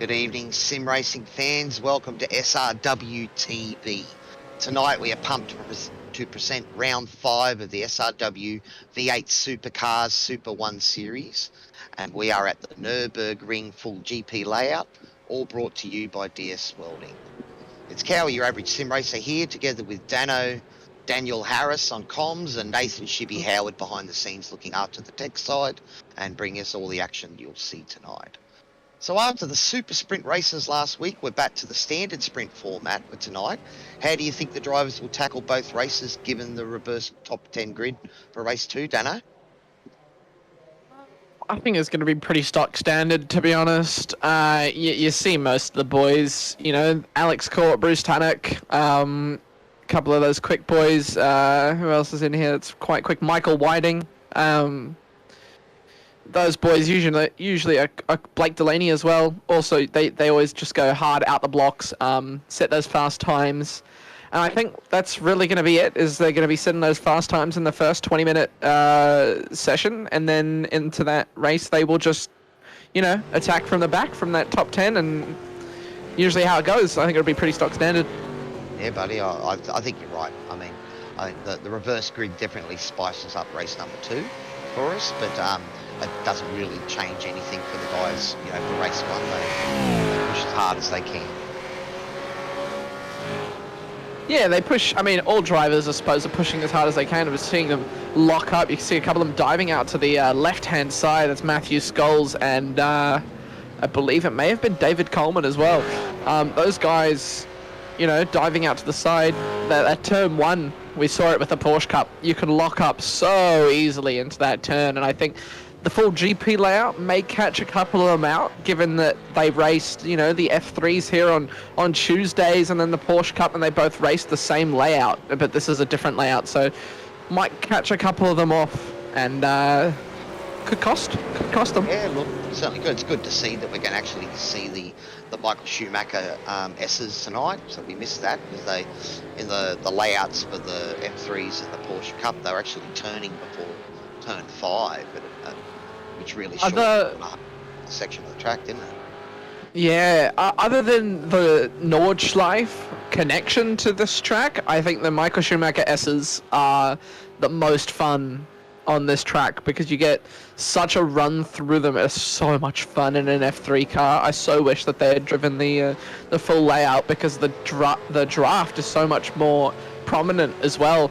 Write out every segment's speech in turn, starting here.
Good evening, sim racing fans. Welcome to SRW TV. Tonight we are pumped to present round 5 of the SRW V8 Supercars Super 1 Series. And we are at the Nürburgring full GP layout, all brought to you by DSL Welding. It's Cowie, your average sim racer here, together with Daniel Harris on comms and Nathan Shibby Howard behind the scenes looking after the tech side and bringing us all the action you'll see tonight. So after the super sprint races last week, we're back to the standard sprint format for tonight. How do you think the drivers will tackle both races given the reverse top 10 grid for race 2, Dano? I think it's going to be pretty stock standard, to be honest. You see most of the boys, Alex Court, Bruce Tannock, a couple of those quick boys. Who else is in here that's quite quick? Michael Whiting. Those boys usually are Blake Delaney as well. Also, they always just go hard out the blocks, set those fast times. And I think that's really going to be it, is they're going to be setting those fast times in the first 20-minute session. And then into that race, they will just, attack from the back from that top 10. And usually how it goes, I think it'll be pretty stock standard. Yeah, buddy, I think you're right. I mean, I think the reverse grid definitely spices up race number 2 for us, but it doesn't really change anything for the guys, for race 1. They push as hard as they can. Yeah, they push. I mean, all drivers, I suppose, are pushing as hard as they can. I'm seeing them lock up. You can see a couple of them diving out to the left-hand side. That's Matthew Scholes and I believe it may have been David Coleman as well. Those guys, diving out to the side. That turn 1, we saw it with the Porsche Cup. You can lock up so easily into that turn, and I think the full GP layout may catch a couple of them out, given that they raced, the F3s here on Tuesdays and then the Porsche Cup, and they both raced the same layout, but this is a different layout, so might catch a couple of them off, and could cost them. Yeah, look, certainly good. It's good to see that we're going to actually see the Michael Schumacher S's tonight, so we missed that, because they, in the layouts for the F3s and the Porsche Cup, they were actually turning before turn 5, but which really shortened the section of the track, didn't it? Yeah, other than the Nordschleife connection to this track, I think the Michael Schumacher S's are the most fun on this track, because you get such a run through them. It's so much fun in an F3 car. I so wish that they had driven the full layout, because the draft is so much more prominent as well.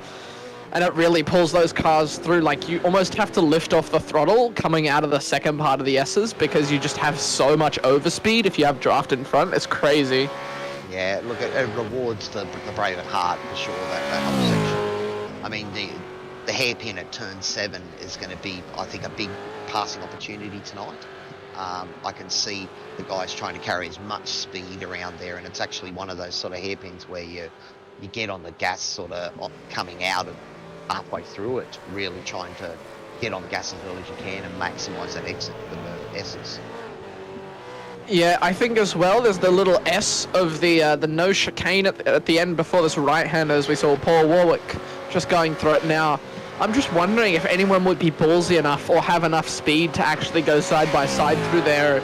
And it really pulls those cars through. Like, you almost have to lift off the throttle coming out of the second part of the S's, because you just have so much overspeed if you have draft in front. It's crazy. Yeah, look, it rewards the brave at heart for sure, that whole section. I mean, the hairpin at turn 7 is going to be, I think, a big passing opportunity tonight. I can see the guys trying to carry as much speed around there, and it's actually one of those sort of hairpins where you get on the gas sort of coming out of halfway through it, really trying to get on the gas as early as you can and maximise that exit for the S's. Yeah, I think as well, there's the little S of the no chicane at the end before this right-hander, as we saw Paul Warwick just going through it now. I'm just wondering if anyone would be ballsy enough or have enough speed to actually go side by side through there.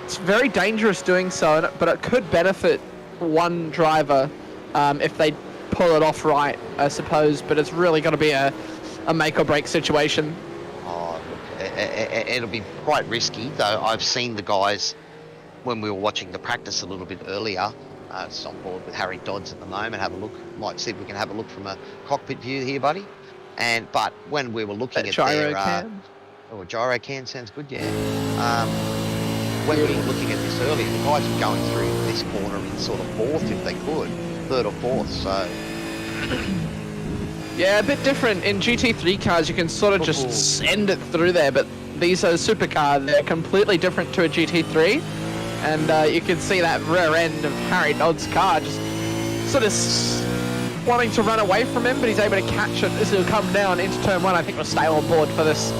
It's very dangerous doing so, but it could benefit one driver if they pull it off right, I suppose, but it's really got to be a make or break situation. Oh, look, it'll be quite risky, though. I've seen the guys, when we were watching the practice a little bit earlier, it's on board with Harry Dodds at the moment, have a look, might see if we can have a look from a cockpit view here, buddy. But when we were looking at gyro their... can? Oh, a gyro can sounds good, yeah. When we were looking at this earlier, the guys were going through this corner in sort of 4th if they could. 3rd or 4th, so... Yeah, a bit different. In GT3 cars, you can sort of just send it through there, but these are Supercar. They're completely different to a GT3, and you can see that rear end of Harry Dodd's car just sort of wanting to run away from him, but he's able to catch it as he'll come down into turn 1. I think we'll stay on board for this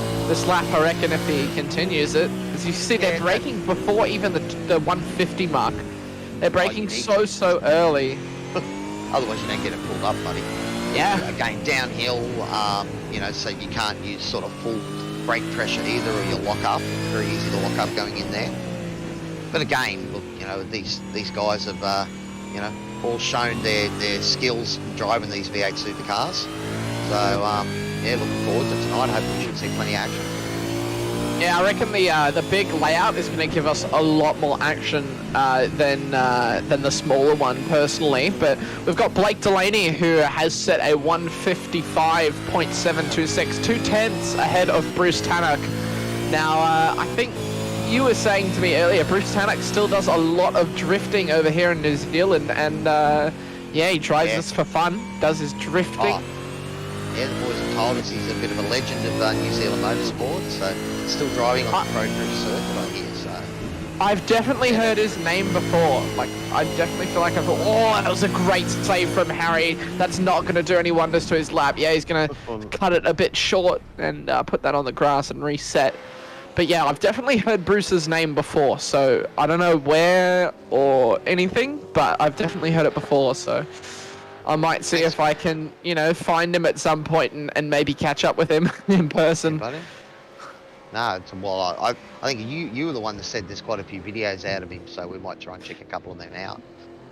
lap, I reckon, if he continues it. As you see, they're braking before even the 150 mark. They're braking so early. Otherwise you don't get it pulled up, buddy. Yeah. Again, downhill, so you can't use sort of full brake pressure either, or you'll lock up. It's very easy to lock up going in there. But again, look, you know, these guys have, you know, all shown their skills driving these V8 supercars. So yeah, looking forward to tonight. Hopefully we should see plenty of action. Yeah, I reckon the big layout is going to give us a lot more action than the smaller one, personally. But we've got Blake Delaney, who has set a 155.726, 2/10 ahead of Bruce Tannock. Now, I think you were saying to me earlier, Bruce Tannock still does a lot of drifting over here in New Zealand, and yeah, he drives this for fun, does his drifting. Oh. Yeah, the boys have told us he's a bit of a legend of New Zealand motorsport, so still driving on the Pro Crew circuit, I hear, so. I've definitely heard his name before. Like, I definitely feel like I thought, oh, that was a great save from Harry. That's not going to do any wonders to his lap. Yeah, he's going to cut it a bit short and put that on the grass and reset. But yeah, I've definitely heard Bruce's name before, so I don't know where or anything, but I've definitely heard it before, so I might see if I can, you know, find him at some point and maybe catch up with him in person. Yeah, no, well, I think you were the one that said there's quite a few videos out of him, so we might try and check a couple of them out.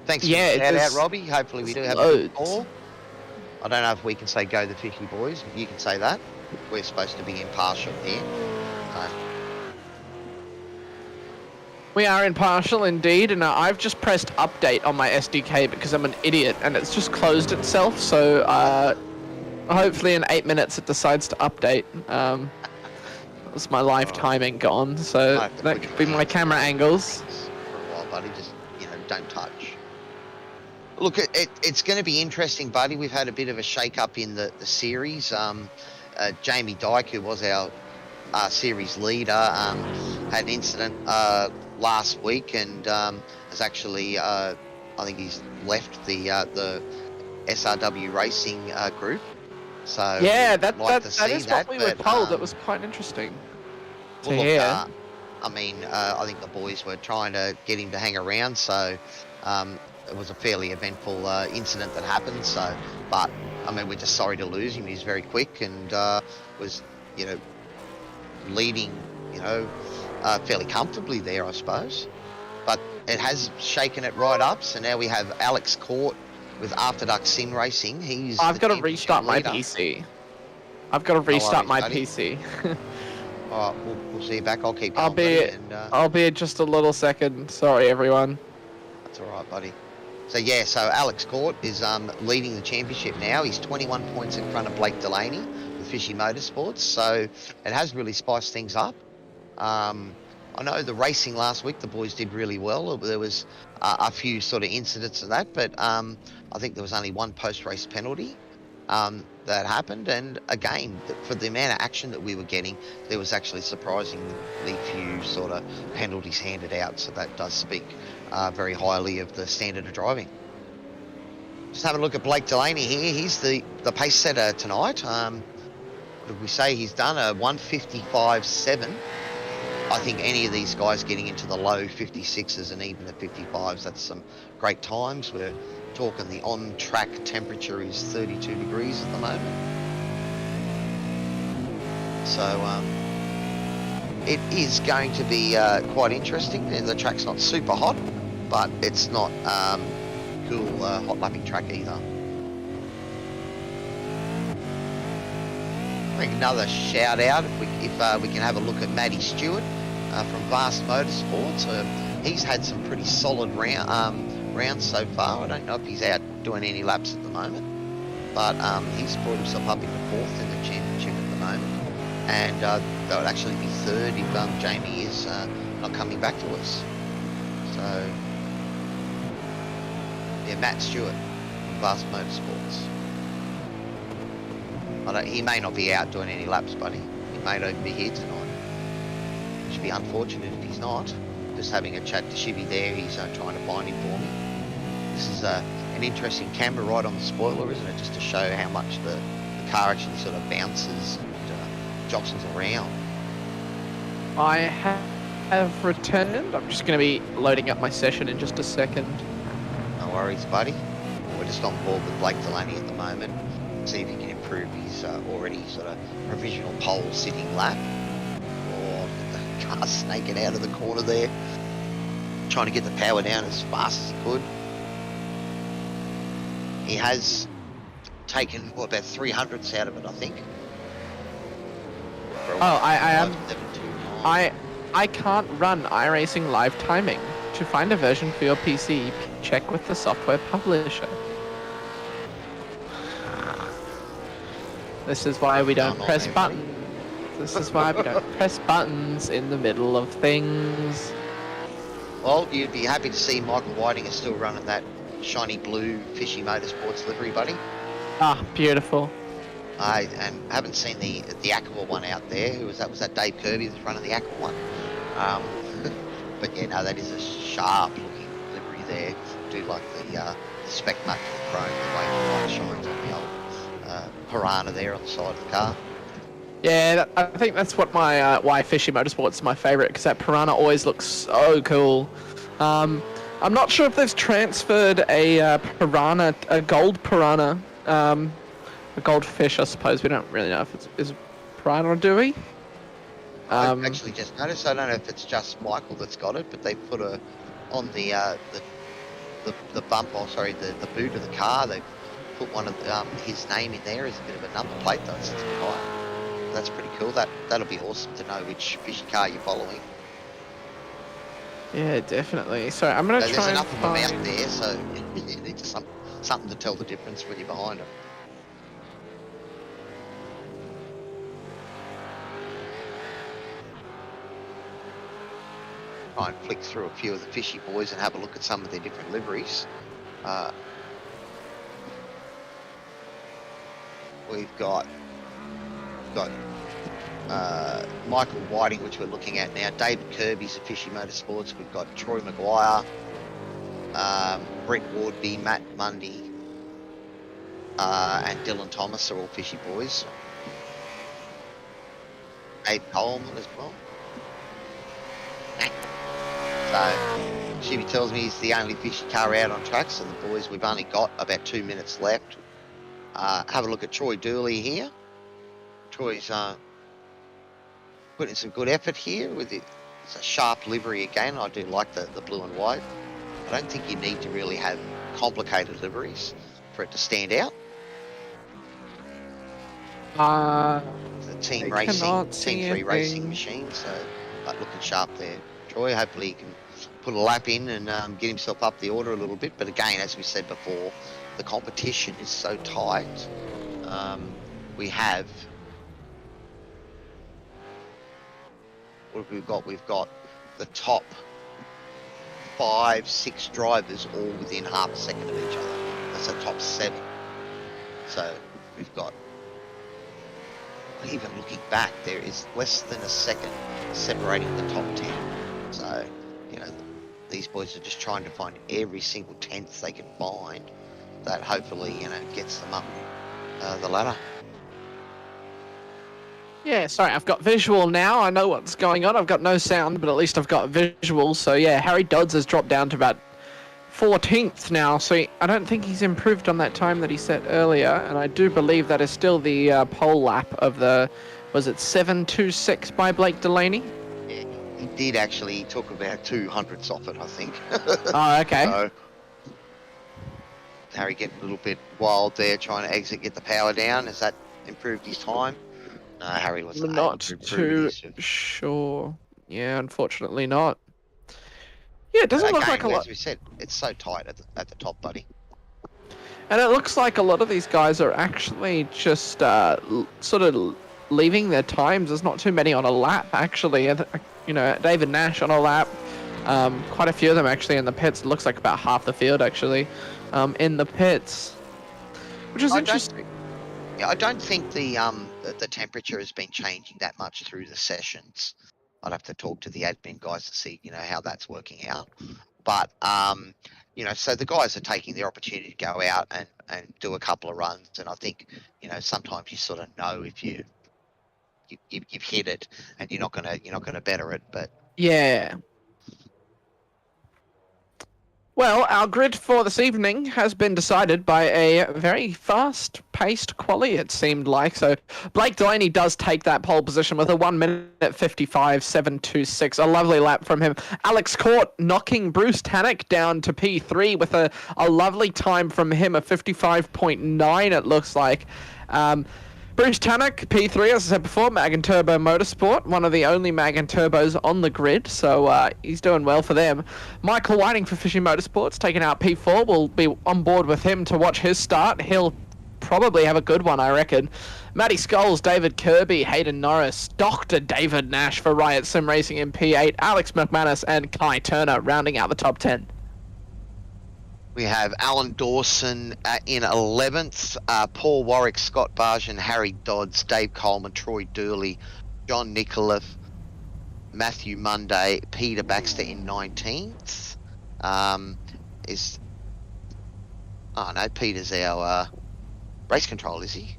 Thanks for the shout out, Robbie. Hopefully we do have a good call. I don't know if we can say go the 50 boys, but you can say that. We're supposed to be impartial here. So. We are impartial indeed, and I've just pressed update on my SDK because I'm an idiot, and it's just closed itself, so hopefully in 8 minutes it decides to update. That's my live timing gone, so that could be my camera angles. For a while, buddy, just, you know, don't touch. Look, it's going to be interesting, buddy. We've had a bit of a shake-up in the series. Jamie Dyke, who was our series leader, had an incident last week and has actually, I think he's left the SRW racing group. So yeah, that is what we were told. It was quite interesting to hear. I mean, I think the boys were trying to get him to hang around, so it was a fairly eventful incident that happened. So, but I mean, we're just sorry to lose him. He's very quick and was, you know, leading, you know, fairly comfortably there, I suppose. But it has shaken it right up. So now we have Alex Court with After Dark Sim Racing. I've got to restart my PC. I've got to restart my PC. All right, we'll see you back. I'll keep going. I'll be just a little second. Sorry, everyone. That's all right, buddy. So yeah, so Alex Court is leading the championship now. He's 21 points in front of Blake Delaney with Fishy Motorsports. So it has really spiced things up. I know the racing last week, the boys did really well. There was a few sort of incidents of that, but I think there was only one post-race penalty that happened. And again, for the amount of action that we were getting, there was actually surprisingly few sort of penalties handed out. So that does speak very highly of the standard of driving. Just having a look at Blake Delaney here. He's the pace setter tonight. What did we say? He's done a 155.7. I think any of these guys getting into the low 56s and even the 55s, that's some great times. We're talking the on-track temperature is 32 degrees at the moment. So it is going to be quite interesting. The track's not super hot, but it's not cool hot lapping track either. I think another shout out if we can have a look at Matty Stewart from Vast Motorsports. He's had some pretty solid rounds so far. I don't know if he's out doing any laps at the moment, but he's brought himself up into fourth in the championship at the moment, and that would actually be third if Jamie is not coming back to us. So yeah, Matt Stewart, Vast Motorsports. He may not be out doing any laps, buddy. He may not be here tonight. Which would be unfortunate if he's not. Just having a chat to Shivy there, he's trying to find him for me. This is an interesting camera right on the spoiler, isn't it? Just to show how much the car actually sort of bounces and jostles around. I have returned. I'm just going to be loading up my session in just a second. No worries, buddy. We're just on board with Blake Delaney at the moment. See if he can improve his already sort of provisional pole sitting lap. Or the car snaking out of the corner there. trying to get the power down as fast as he could. He has taken about 300ths out of it, I think. I can't run iRacing live timing. To find a version for your PC, check with the software publisher. This is why we don't press buttons. This is why we don't press buttons in the middle of things. Well, you'd be happy to see Michael Whiting is still running that shiny blue Fishy Motorsports livery, buddy. Ah, beautiful. I haven't seen the Aqua one out there. Who was that? Was that Dave Kirby that's running the Aqua one? But yeah, no, that is a sharp looking livery there. I do like the spec matte chrome, the way the light shines on the old Piranha there on the side of the car. Yeah, I think that's what my why Fishy Motorsports is my favourite, because that Piranha always looks so cool. I'm not sure if they've transferred a Piranha, a gold Piranha, a goldfish, I suppose. We don't really know if it's Piranha, or do we? I actually just noticed. I don't know if it's just Michael that's got it, but they put a on the bump. Oh, sorry, the boot of the car. They put one of his name in there as a bit of a number plate. That's pretty cool. That'll be awesome to know which fishy car you're following. Yeah, definitely. So I'm gonna try. There's enough of them out there, so you need something to tell the difference when you're behind them. Try and flick through a few of the fishy boys and have a look at some of their different liveries. We've got Michael Whiting, which we're looking at now. David Kirby's a Fishy Motorsports. We've got Troy Maguire, Brett Wardby, Matt Mundy, and Dylan Thomas are all Fishy boys. Abe Coleman as well. So, Shibby tells me he's the only fishy car out on track, so the boys, we've only got about 2 minutes left. Have a look at Troy Dooley here. Troy's putting some good effort here with it. It's a sharp livery again. I do like the blue and white. I don't think you need to really have complicated liveries for it to stand out. The team 3 racing machine, so looking sharp there. Troy, hopefully he can put a lap in and get himself up the order a little bit. But again, as we said before, the competition is so tight. We have... What have we got? We've got the top 5, 6 drivers all within half a second of each other. That's the top 7. So we've got... Even looking back, there is less than a second separating the top 10. So, you know, these boys are just trying to find every single 10th they can find that hopefully, you know, gets them up the ladder. Yeah, sorry, I've got visual now. I know what's going on. I've got no sound, but at least I've got visual. So, yeah, Harry Dodds has dropped down to about 14th now. So I don't think he's improved on that time that he set earlier. And I do believe that is still the pole lap of the, was it 7.26 by Blake Delaney? Yeah, he did actually. He took about 200ths off it, I think. Oh, okay. So, Harry getting a little bit wild there, trying to exit, get the power down. Has that improved his time? No, Harry wasn't not too his... sure. Yeah, unfortunately not. Yeah, it doesn't look like a lot. As we said, it's so tight at the top, buddy. And it looks like a lot of these guys are actually just sort of leaving their times. There's not too many on a lap, actually. You know, David Nash on a lap. Quite a few of them actually in the pits. It looks like about half the field actually in the pits, which is interesting. I don't think the temperature has been changing that much through the sessions. I'd have to talk to the admin guys to see, you know, how that's working out. But you know, so the guys are taking the opportunity to go out and do a couple of runs, and I think, you know, sometimes you sort of know if you've hit it and you're not gonna better it, but yeah. Well, our grid for this evening has been decided by a very fast-paced quali, it seemed like. So Blake Delaney does take that pole position with a 1 minute 55.726. A lovely lap from him. Alex Court knocking Bruce Tannock down to P3 with a lovely time from him, a 55.9 it looks like. Bruce Tannock, P3, as I said before, Mag & Turbo Motorsport, one of the only Mag & Turbos on the grid, so he's doing well for them. Michael Whiting for Fishy Motorsports, taking out P4. We'll be on board with him to watch his start. He'll probably have a good one, I reckon. Matty Scholes, David Kirby, Hayden Norris, Dr. David Nash for Riot Sim Racing in P8, Alex McManus and Kai Turner rounding out the top 10. We have Alan Dawson in 11th, Paul Warwick, Scott Barjan, Harry Dodds, Dave Coleman, Troy Dooley, John Nicolaf, Matthew Munday, Peter Baxter in 19th. Peter's our race control, is he?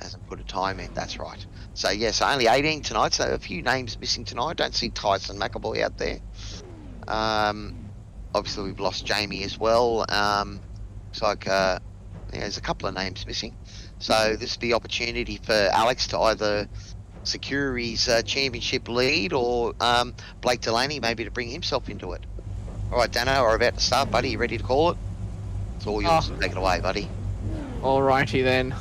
Hasn't put a time in, that's right. So yes, only 18 tonight, so a few names missing tonight. Don't see Tyson McAvoy out there. Obviously, we've lost Jamie as well. Looks like there's a couple of names missing. So this is the opportunity for Alex to either secure his championship lead or Blake Delaney maybe to bring himself into it. All right, Dano, we're about to start, buddy. You ready to call it? It's all yours. Take it away, buddy. All righty then.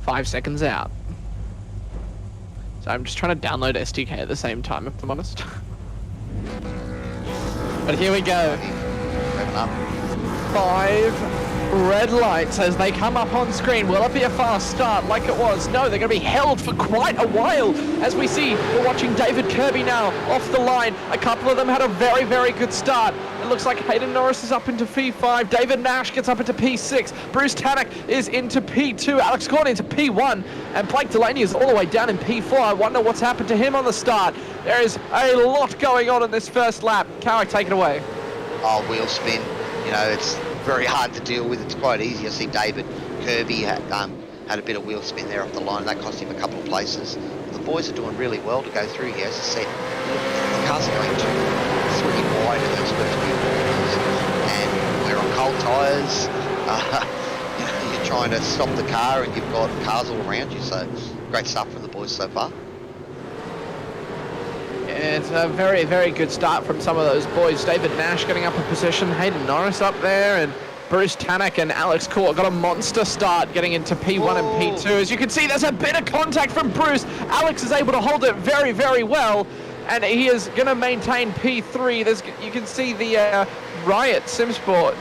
5 seconds out. So I'm just trying to download SDK at the same time, if I'm honest. But here we go. 5 red lights as they come up on screen. Will it be a fast start like it was? No, they're going to be held for quite a while. As we see, we're watching David Kirby now off the line. A couple of them had a very, very good start. It looks like Hayden Norris is up into P5. David Nash gets up into P6. Bruce Tannock is into P2. Alex Court into P1. And Blake Delaney is all the way down in P4. I wonder what's happened to him on the start. There is a lot going on in this first lap. Cowick, take it away. Oh, wheel spin. You know, it's very hard to deal with. It's quite easy. I see David Kirby had a bit of wheel spin there off the line. That cost him a couple of places. The boys are doing really well to go through here. As I said, the cars are going 3 wide in those first few corners, and we're on cold tyres. You're trying to stop the car, and you've got cars all around you. So great stuff from the boys so far. It's a very, very good start from some of those boys. David Nash getting up a position, Hayden Norris up there, and Bruce Tannock and Alex Court got a monster start getting into P1 and P2. As you can see, there's a bit of contact from Bruce. Alex is able to hold it very, very well, and he is going to maintain P3. You can see the Riot Simsport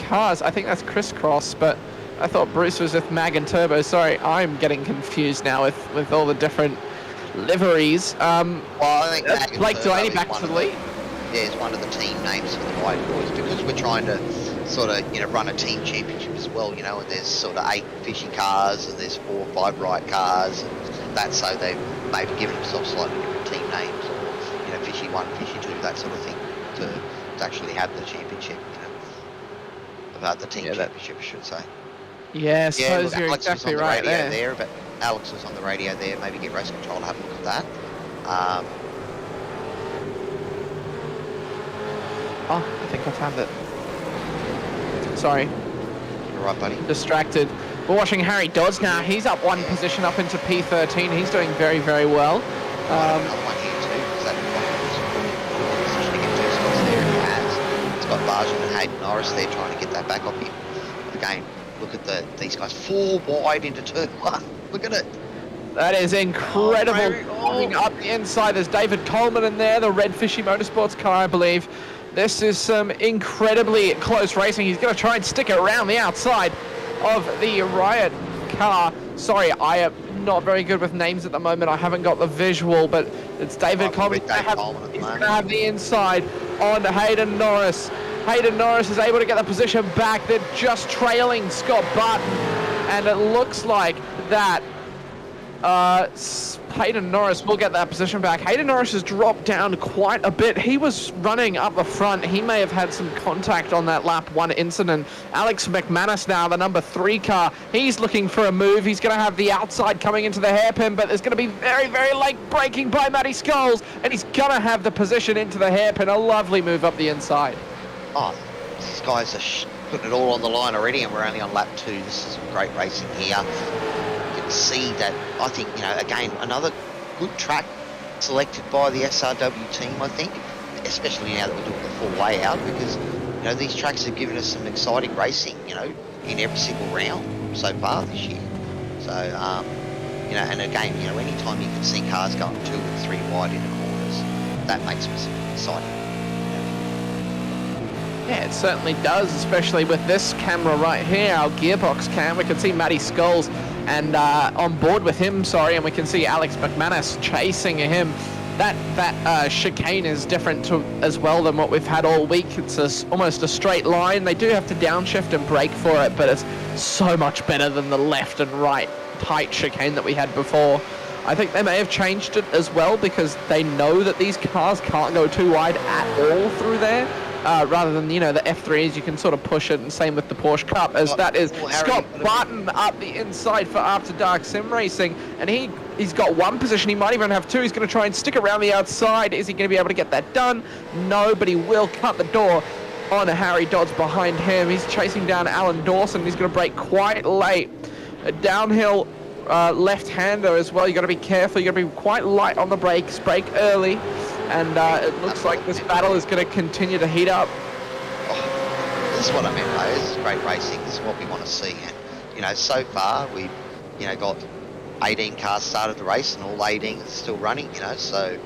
cars. I think that's crisscross, but I thought Bruce was with Mag & Turbo. Sorry, I'm getting confused now with all the different liveries. Well, I think Blake Delaney back to the lead. Yeah, it's one of the team names for the White Boys because we're trying to sort of, run a team championship as well, and there's sort of 8 fishy cars and there's 4 or 5 Riot cars and that, so they've maybe given themselves slightly different team names or, fishy 1, fishy 2, that sort of thing to actually have the championship, about the team championship, I should say. Yeah, I suppose you're Alex exactly was on the right radio there, but Alex was on the radio there. Maybe get race control to have a look at that. I think I found it. Sorry. You're right, buddy. Distracted. We're watching Harry Dodds now. He's up 1 position up into P13. He's doing very, very well. Another one here too, because that position to get 2 spots there. He has. It's got Barjan and Hayden Norris there trying to get that back off him. Again, look at these guys 4 wide into turn 1. Look at it. That is incredible. Coming up the inside, there's David Coleman in there, the red Fishy Motorsports car, I believe. This is some incredibly close racing. He's going to try and stick it around the outside of the Riot car. Sorry, I am not very good with names at the moment. I haven't got the visual, but it's David Coleman. He's going to have the inside on Hayden Norris. Hayden Norris is able to get the position back. They're just trailing Scott Barton, and it looks like that Hayden Norris will get that position back. Hayden Norris has dropped down quite a bit. He was running up the front. He may have had some contact on that lap 1 incident. Alex McManus now, the number 3 car. He's looking for a move. He's going to have the outside coming into the hairpin, but there's going to be very, very late braking by Matty Scholes, and he's going to have the position into the hairpin. A lovely move up the inside. Oh, these guys are putting it all on the line already, and we're only on lap 2. This is great racing here. You can see that, I think, again, another good track selected by the SRW team, I think, especially now that we're doing the full way out, because, these tracks have given us some exciting racing, in every single round so far this year. So, and again, anytime you can see cars going 2 and 3 wide into corners, that makes me exciting. Yeah, it certainly does, especially with this camera right here, our gearbox cam. We can see Matty Scholes and on board with him, and we can see Alex McManus chasing him. That chicane is different as well than what we've had all week. It's almost a straight line. They do have to downshift and brake for it, but it's so much better than the left and right tight chicane that we had before. I think they may have changed it as well because they know that these cars can't go too wide at all through there. Rather than, the F3s, you can sort of push it, and same with the Porsche Cup, as that is Scott Barton up the inside for After Dark Sim Racing, and he's got one position, he might even have two. He's going to try and stick around the outside. Is he going to be able to get that done? No, but he will cut the door on Harry Dodds behind him. He's chasing down Alan Dawson. He's going to brake quite late. A downhill left-hander as well. You've got to be careful. You've got to be quite light on the brakes, brake early. And it looks like this battle is going to continue to heat up. Oh, this is what I meant, though. This is great racing. This is what we want to see. And, so far, we've, got 18 cars started the race, and all 18 is still running, so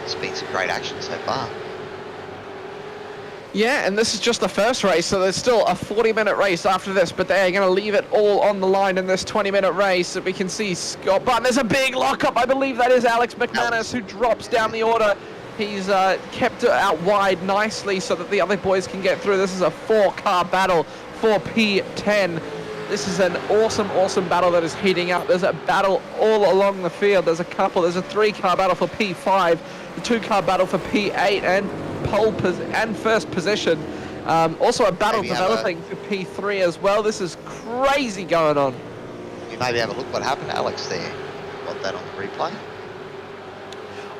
it's been some great action so far. Yeah, and this is just the first race, so there's still a 40-minute race after this, but they're going to leave it all on the line in this 20-minute race. We can see Scott Button. There's a big lockup. I believe that is Alex McManus, who drops down the order. He's kept it out wide nicely so that the other boys can get through. This is a 4-car battle for P10. This is an awesome, awesome battle that is heating up. There's a battle all along the field. There's a 3-car battle for P5, the 2-car battle for P8, and and first position. Also a battle developing for P3 as well. This is crazy going on. You maybe have a look what happened to Alex there. Got that on the replay?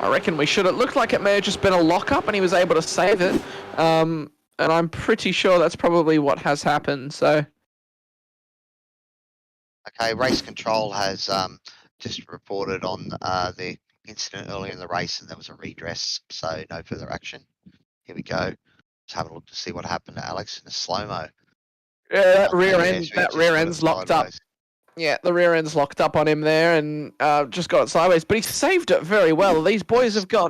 I reckon we should. It looked like it may have just been a lockup and he was able to save it. And I'm pretty sure that's probably what has happened. So. Okay, race control has just reported on the incident earlier in the race, and there was a redress, so no further action. Here we go. Let's have a look to see what happened to Alex in the slow-mo. Yeah, that rear end's locked up. Yeah, the rear end's locked up on him there, and just got it sideways. But he saved it very well. These boys have got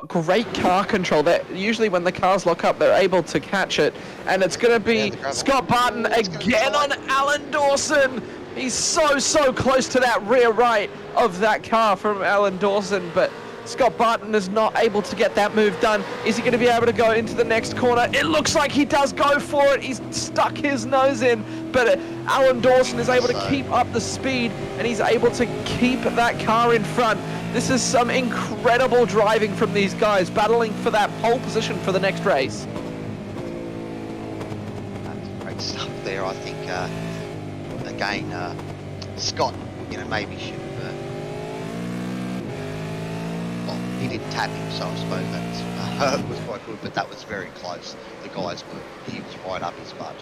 great car control. Usually when the cars lock up, they're able to catch it. And it's going to be Scott Barton again on Alan Dawson. He's so close to that rear right of that car from Alan Dawson, but Scott Barton is not able to get that move done. Is he going to be able to go into the next corner? It looks like he does go for it. He's stuck his nose in, but Alan Dawson is able to keep up the speed, and he's able to keep that car in front. This is some incredible driving from these guys, battling for that pole position for the next race. That's great stuff there, I think. Again, Scott, maybe should have. Well, he didn't tap him, so I suppose that was quite good, but that was very close. He was right up his butt.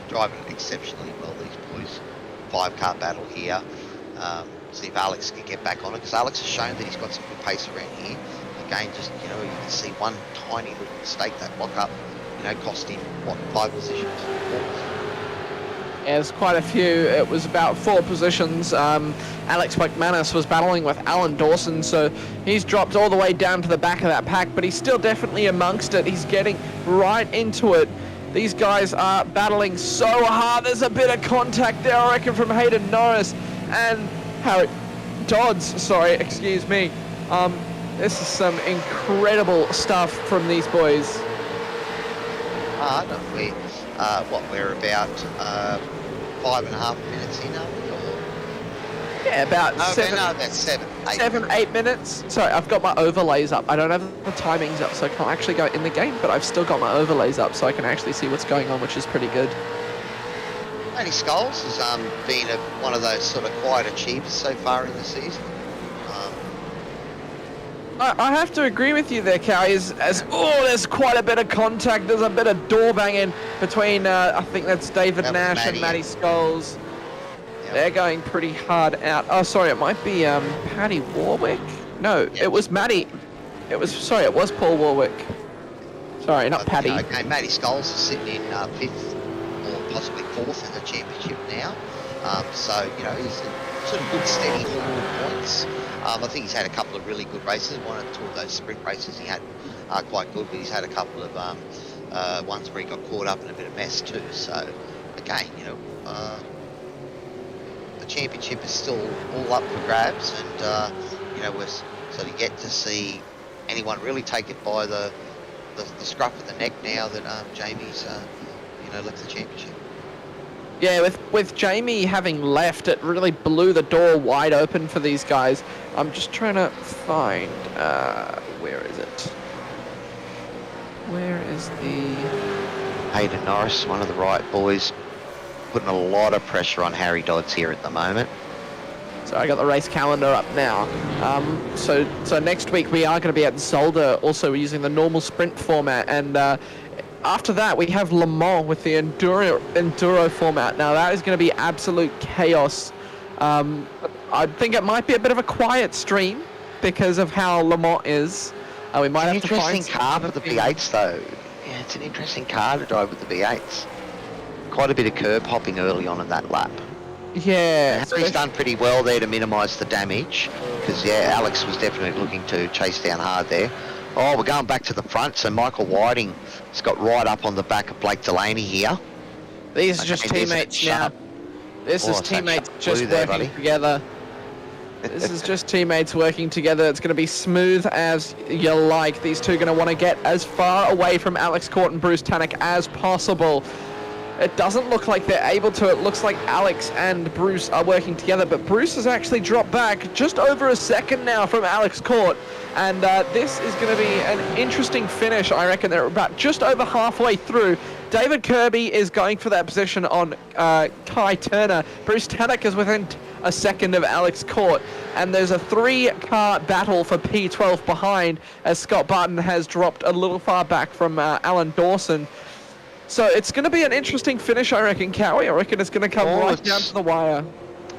Driving exceptionally well, these boys. 5-car battle here. See if Alex can get back on it, because Alex has shown that he's got some good pace around here. Again, just, you can see one tiny little mistake, that lock up, cost him, 5 positions? Yeah, there's quite a few. It was about 4 positions. Alex McManus was battling with Alan Dawson, so he's dropped all the way down to the back of that pack, but he's still definitely amongst it. He's getting right into it. These guys are battling so hard. There's a bit of contact there, I reckon, from Hayden Norris and Harry Dodds. Excuse me. This is some incredible stuff from these boys. We're about 5.5 minutes in, are we? Yeah, about about 7, 8 minutes. Sorry, I've got my overlays up. I don't have the timings up, so I can't actually go in the game, but I've still got my overlays up, so I can actually see what's going on, which is pretty good. Matty Scholes has been one of those sort of quiet achievers so far in the season. I have to agree with you there, Cow. There's quite a bit of contact. There's a bit of door banging between, I think that's David Nash and Matty Scholes. Yep. They're going pretty hard out. Oh, sorry, it might be Paddy Warwick. No, yep. It was Matty. It was Paul Warwick. Sorry, not Paddy. Okay, Matty Scholes is sitting in 5th or possibly 4th in the championship now. So, you know, he's a sort of good steady haul of points. I think he's had a couple of really good races. One or two of those sprint races he had quite good, but he's had a couple of ones where he got caught up in a bit of mess too. So, again, you know, the championship is still all up for grabs, and you know, we're sort of yet to see anyone really take it by the scruff of the neck now that Jamie's you know, left the championship. Yeah, with Jamie having left, it really blew the door wide open for these guys. I'm just trying to find, where is it? Where is the... Hayden Norris, one of the Wright boys, putting a lot of pressure on Harry Dodds here at the moment. So I got the race calendar up now. So next week we are going to be at Zolder, also using the normal sprint format, and after that we have Le Mans with the enduro format. Now that is going to be absolute chaos. I think it might be a bit of a quiet stream because of how Le Mans is. We might have to find... It's an interesting car for the V8s though. Yeah, it's an interesting car to drive with the V8s. Quite a bit of curb hopping early on in that lap. Yeah. Harry's done pretty well there to minimise the damage, because, yeah, Alex was definitely looking to chase down hard there. Oh, we're going back to the front, so Michael Whiting has got right up on the back of Blake Delaney here. These are just teammates now. This is teammates just working together. This is just teammates working together. It's going to be smooth as you like. These two are going to want to get as far away from Alex Court and Bruce Tannock as possible. It doesn't look like they're able to. It looks like Alex and Bruce are working together, but Bruce has actually dropped back just over a second now from Alex Court, and this is going to be an interesting finish. I reckon they're about just over halfway through. David Kirby is going for that position on Kai Turner. Bruce Tannock is within a second of Alex Court, and there's a 3-car battle for P12 behind, as Scott Barton has dropped a little far back from Alan Dawson. So it's going to be an interesting finish, I reckon, Cowie. I reckon it's going to come right down to the wire.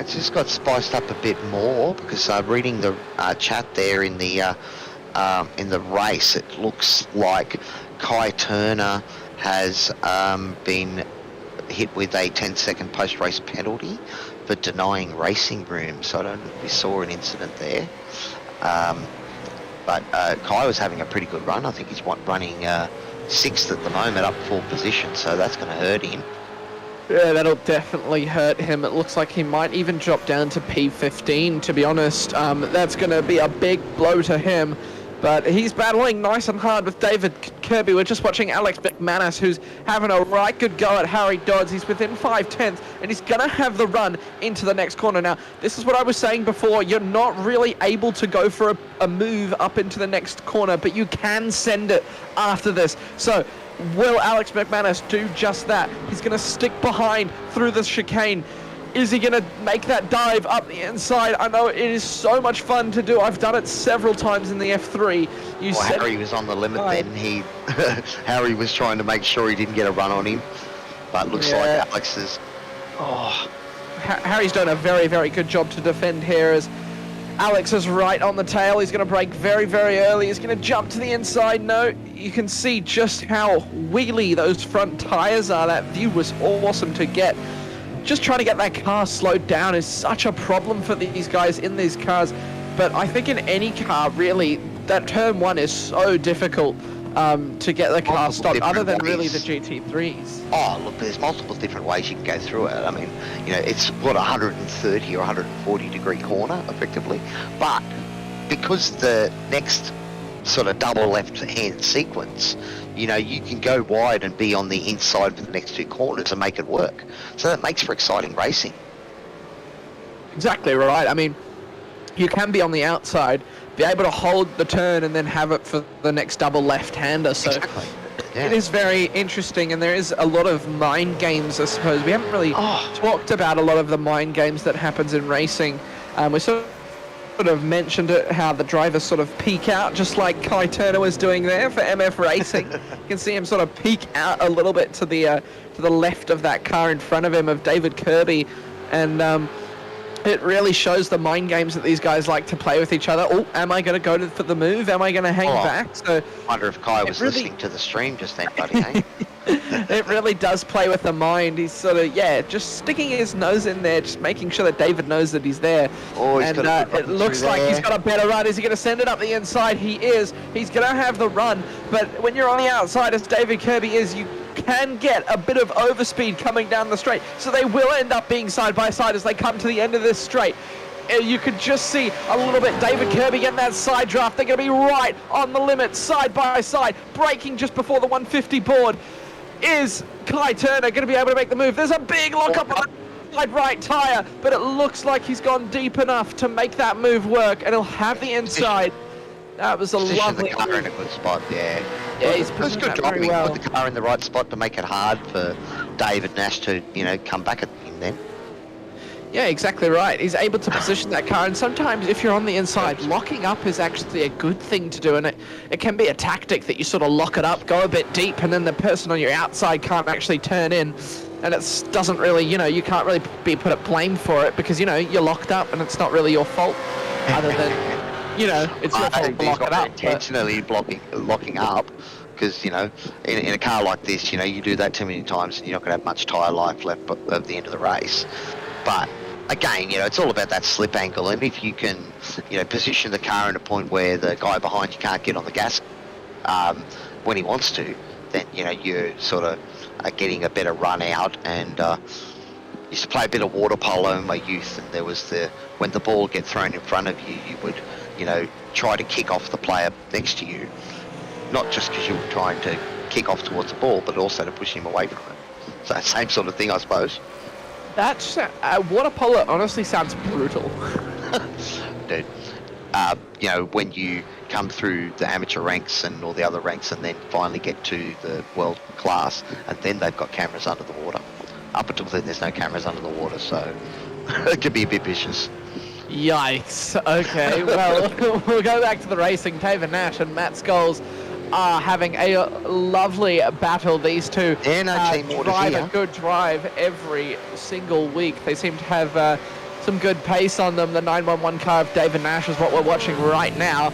It's just got spiced up a bit more, because reading the chat there in the race, it looks like Kai Turner has been hit with a 10-second post-race penalty for denying racing room. So I don't know if we saw an incident there. But Kai was having a pretty good run. I think he's running 6th at the moment, up 4 positions, so that's going to hurt him. Yeah, that'll definitely hurt him. It looks like he might even drop down to P15, to be honest. That's going to be a big blow to him. But he's battling nice and hard with David Kirby. We're just watching Alex McManus, who's having a right good go at Harry Dodds. He's within 5/10, and he's going to have the run into the next corner. Now, this is what I was saying before. You're not really able to go for a move up into the next corner, but you can send it after this. So, will Alex McManus do just that? He's going to stick behind through the chicane. Is he going to make that dive up the inside? I know it is so much fun to do. I've done it several times in the F3. Harry was on the limit then. Harry was trying to make sure he didn't get a run on him. But it looks like Alex is... Oh. Harry's done a very, very good job to defend here as Alex is right on the tail. He's going to brake very, very early. He's going to jump to the inside. No, you can see just how wheelie those front tyres are. That view was awesome to get. Just trying to get that car slowed down is such a problem for these guys in these cars. But I think in any car, really, that turn 1 is so difficult to get the car stopped, other than really the GT3s. Oh, look, there's multiple different ways you can go through it. I mean, you know, it's what, 130 or 140 degree corner, effectively. But because the next sort of double left-hand sequence, you know, you can go wide and be on the inside for the next 2 corners and make it work. So that makes for exciting racing. Exactly right. I mean, you can be on the outside, be able to hold the turn and then have it for the next double left-hander. So exactly. Yeah. It is very interesting, and there is a lot of mind games, I suppose. We haven't really talked about a lot of the mind games that happens in racing. We sort sort of mentioned it, how the drivers sort of peek out, just like Kai Turner was doing there for MF Racing. You can see him sort of peek out a little bit to the left of that car in front of him of David Kirby, and it really shows the mind games that these guys like to play with each other. Oh, am I going to go for the move? Am I going to hang back? So I wonder if Kai was listening to the stream just then, buddy, eh? It really does play with the mind. He's sort of, just sticking his nose in there, just making sure that David knows that he's there. Oh, and it looks like he's got a better run. Is he going to send it up the inside? He is. He's going to have the run. But when you're on the outside, as David Kirby is, you can get a bit of overspeed coming down the straight. So they will end up being side by side as they come to the end of this straight. You could just see a little bit David Kirby getting that side draft. They're going to be right on the limit, side by side, braking just before the 150 board. Is Kai Turner going to be able to make the move? There's a big lock-up on the side right tyre, but it looks like he's gone deep enough to make that move work, and he'll have the inside. That was a lovely... the car in a good spot, yeah. Yeah, he's good very driving. well. Put the car in the right spot to make it hard for David Nash to, come back at him then. Yeah, exactly right. He's able to position that car, and sometimes if you're on the inside, locking up is actually a good thing to do, and it can be a tactic that you sort of lock it up, go a bit deep, and then the person on your outside can't actually turn in, and it doesn't really, you can't really be put at blame for it because, you're locked up and it's not really your fault other than, it's your fault to lock it up. Intentionally locking up. Because, in a car like this, you do that too many times and you're not going to have much tyre life left at the end of the race. But, again, it's all about that slip angle. And if you can, position the car in a point where the guy behind you can't get on the gas when he wants to, then, you're sort of getting a better run out. And used to play a bit of water polo in my youth. And there was when the ball get thrown in front of you, you would, try to kick off the player next to you. Not just because you were trying to kick off towards the ball, but also to push him away from it. So same sort of thing, I suppose. That's water polo honestly sounds brutal. Dude, when you come through the amateur ranks and all the other ranks and then finally get to the world class, and then they've got cameras under the water. Up until then, there's no cameras under the water, so it could be a bit vicious. Yikes. Okay, well, we'll go back to the racing. David Nash and Matt Scholes are having a lovely battle, these two. Yeah, no team orders drive here. A good drive every single week. They seem to have some good pace on them. The 911 car of David Nash is what we're watching right now.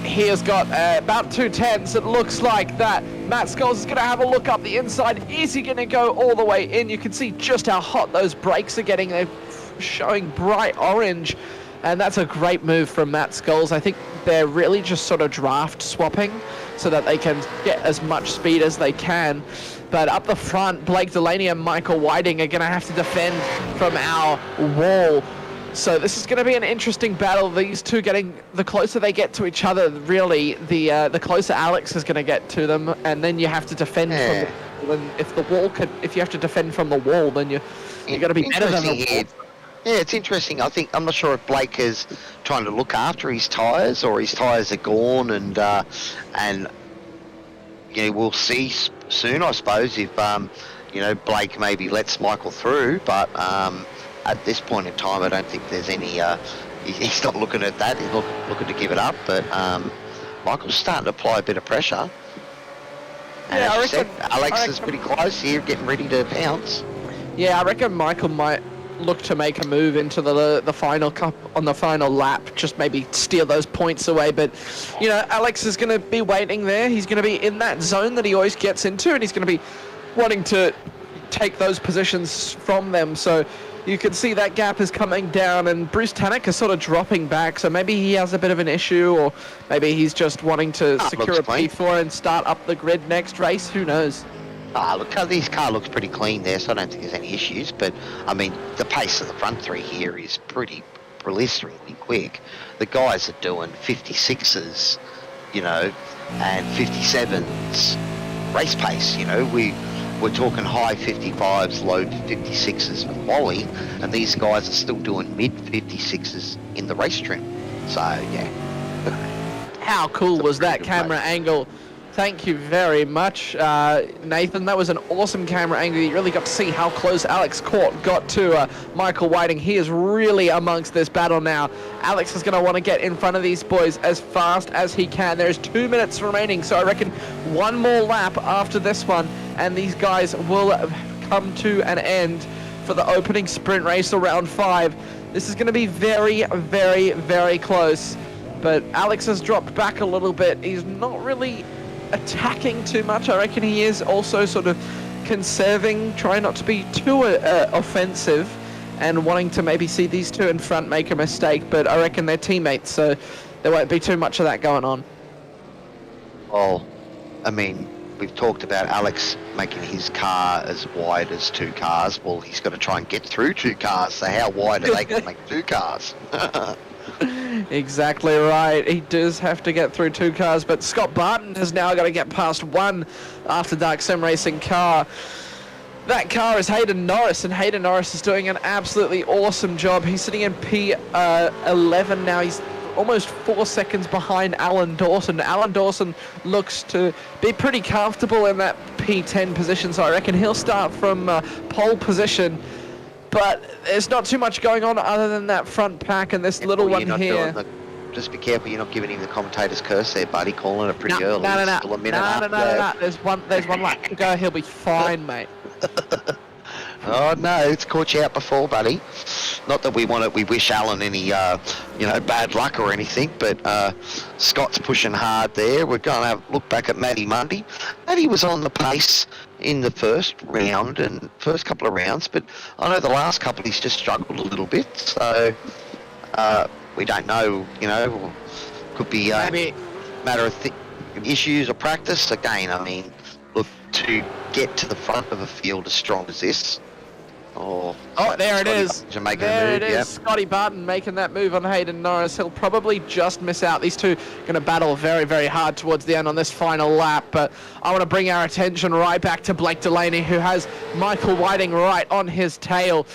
He has got about 2/10. It looks like that. Matt Scholes is going to have a look up the inside. Is he going to go all the way in? You can see just how hot those brakes are getting. They're showing bright orange, and that's a great move from Matt Scholes. I think they're really just sort of draft swapping so that they can get as much speed as they can. But up the front, Blake Delaney and Michael Whiting are going to have to defend from our wall. So this is going to be an interesting battle. These two getting, the closer they get to each other, really, the closer Alex is going to get to them, and then you have to defend from the, if you have to defend from the wall, then you're going to be better than the wall. Yeah, it's interesting. I'm not sure if Blake is trying to look after his tyres or his tyres are gone, and we'll see soon, I suppose, if Blake maybe lets Michael through. But at this point in time, I don't think there's any. He's not looking at that. He's looking to give it up. But Michael's starting to apply a bit of pressure. And yeah, as you said, Alex is pretty close here, getting ready to pounce. Yeah, I reckon Michael might look to make a move into the final cup on the final lap, just maybe steal those points away. But Alex is going to be waiting there. He's going to be in that zone that he always gets into, and he's going to be wanting to take those positions from them. So you can see that gap is coming down, and Bruce Tannock is sort of dropping back. So maybe he has a bit of an issue, or maybe he's just wanting to secure a P4 and start up the grid next race. Who knows? Look, this car looks pretty clean there, so I don't think there's any issues. But, I mean, the pace of the front three here is pretty blisteringly quick. The guys are doing 56s, and 57s race pace. We're talking high 55s, low 56s for quali, and these guys are still doing mid 56s in the race trim. So, yeah. How cool was that camera angle Thank you very much, Nathan. That was an awesome camera angle. You really got to see how close Alex Court got to Michael Whiting. He is really amongst this battle now. Alex is going to want to get in front of these boys as fast as he can. There's 2 minutes remaining, so I reckon one more lap after this one, and these guys will come to an end for the opening sprint race of round 5. This is going to be very, very, very close. But Alex has dropped back a little bit. He's not really attacking too much. I reckon he is also sort of conserving, trying not to be too offensive, and wanting to maybe see these two in front make a mistake. But I reckon they're teammates, so there won't be too much of that going on. Well, I mean, we've talked about Alex making his car as wide as 2 cars. Well, he's got to try and get through 2 cars. So how wide are they going to make 2 cars? Exactly right. He does have to get through 2 cars, but Scott Barton has now got to get past 1 After Dark Sim Racing car. That car is Hayden Norris, and Hayden Norris is doing an absolutely awesome job. He's sitting in P11 now. He's almost 4 seconds behind Alan Dawson. Alan Dawson looks to be pretty comfortable in that P10 position, so I reckon he'll start from pole position. But there's not too much going on other than that front pack and this little one here. Just be careful you're not giving him the commentator's curse there, buddy, calling it pretty early. No. Still a minute after. No. There's one lap to go. He'll be fine, mate. Oh no, it's caught you out before, buddy. Not that we wish Alan any, bad luck or anything, but Scott's pushing hard there. We're going to have a look back at Matty Mundy. Matty was on the pace in the first round and first couple of rounds, but I know the last couple he's just struggled a little bit. So we don't know, could be a matter of issues or practice. Again, I mean, look, to get to the front of a field as strong as this. There it is. There it is. Yep. Scotty Barton making that move on Hayden Norris. He'll probably just miss out. These two going to battle very, very hard towards the end on this final lap. But I want to bring our attention right back to Blake Delaney, who has Michael Whiting right on his tail.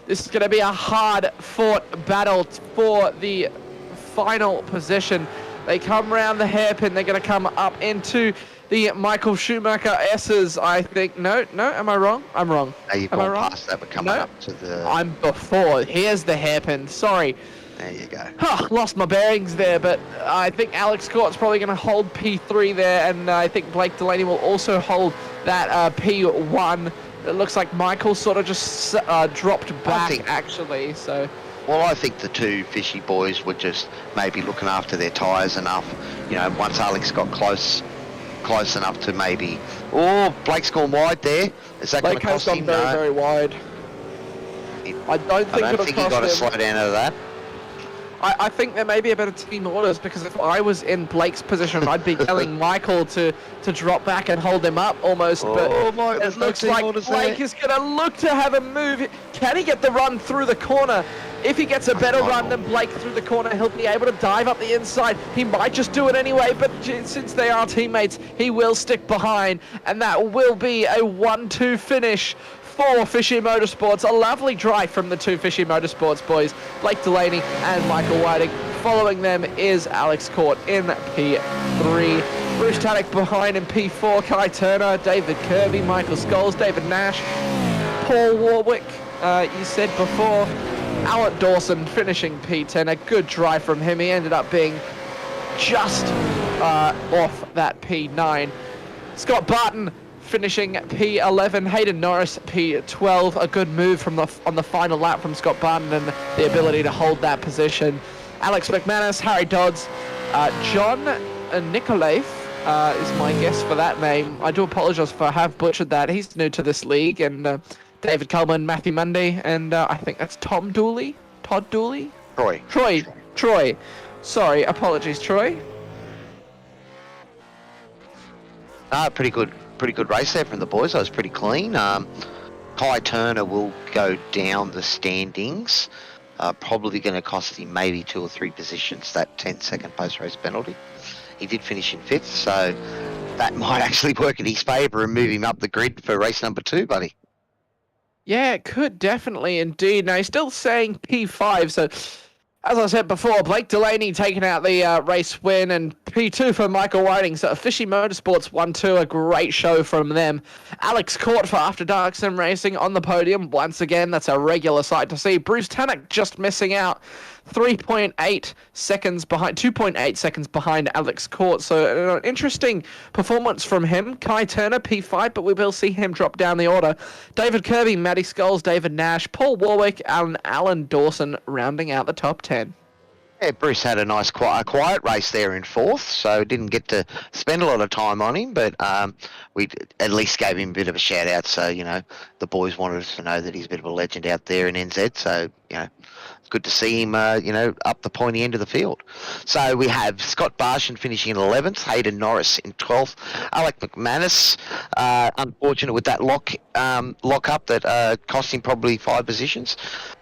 This is going to be a hard-fought battle for the final position. They come round the hairpin. They're going to come up into the Michael Schumacher S's, I think. No, am I wrong? I'm wrong. No, you've gone past that. We're coming up to the... I'm before. Here's the hairpin. Sorry. There you go. Lost my bearings there, but I think Alex Court's probably going to hold P3 there, and I think Blake Delaney will also hold that P1. It looks like Michael sort of just dropped back, actually, so... Well, I think the 2 fishy boys were just maybe looking after their tyres enough. Once Alex got close enough to maybe... Oh, Blake's gone wide there. Is that going to cost him? Blake has gone very, very wide. I don't think he got to slow down out of that. I think there may be a bit of team orders, because if I was in Blake's position, I'd be telling Michael to drop back and hold him up almost. But it looks like Blake is going to look to have a move. Can he get the run through the corner? If he gets a better run than Blake through the corner, he'll be able to dive up the inside. He might just do it anyway, but since they are teammates, he will stick behind, and that will be a 1-2 finish for Fishy Motorsports. A lovely drive from the 2 Fishy Motorsports boys, Blake Delaney and Michael Whiting. Following them is Alex Court in P3. Bruce Tannock behind in P4. Kai Turner, David Kirby, Michael Scholes, David Nash, Paul Warwick, you said before. Alan Dawson finishing P10. A good drive from him. He ended up being just off that P9. Scott Barton finishing P11. Hayden Norris P12. A good move on the final lap from Scott Barton, and the ability to hold that position. Alex McManus, Harry Dodds, John Nikolaev is my guess for that name. I do apologise if I have butchered that. He's new to this league, and David Coleman, Matthew Mundy, and I think that's Todd Dooley? Troy. Sorry, apologies, Troy. Pretty good race there from the boys. That was pretty clean. Kai Turner will go down the standings. Probably going to cost him maybe 2 or 3 positions, that 10-second post-race penalty. He did finish in 5th, so that might actually work in his favour and move him up the grid for race number 2, buddy. Yeah, it could definitely indeed. Now, he's still saying P5, so As I said before, Blake Delaney taking out the race win, and P2 for Michael Whiting. So Fishy Motorsports 1-2, a great show from them. Alex Court for After Dark Sim Racing on the podium. Once again, that's a regular sight to see. Bruce Tannock just missing out. 3.8 seconds behind, 2.8 seconds behind Alex Court. So an interesting performance from him. Kai Turner, P5, but we will see him drop down the order. David Kirby, Matty Scholes, David Nash, Paul Warwick, and Alan Dawson rounding out the top 10. Yeah, Bruce had a nice quiet race there in fourth, so didn't get to spend a lot of time on him, but we at least gave him a bit of a shout out. So, the boys wanted us to know that he's a bit of a legend out there in NZ. So, good to see him, up the pointy end of the field. So we have Scott Barshin finishing in 11th, Hayden Norris in 12th, Alec McManus, unfortunate with that lock up that cost him probably 5 positions.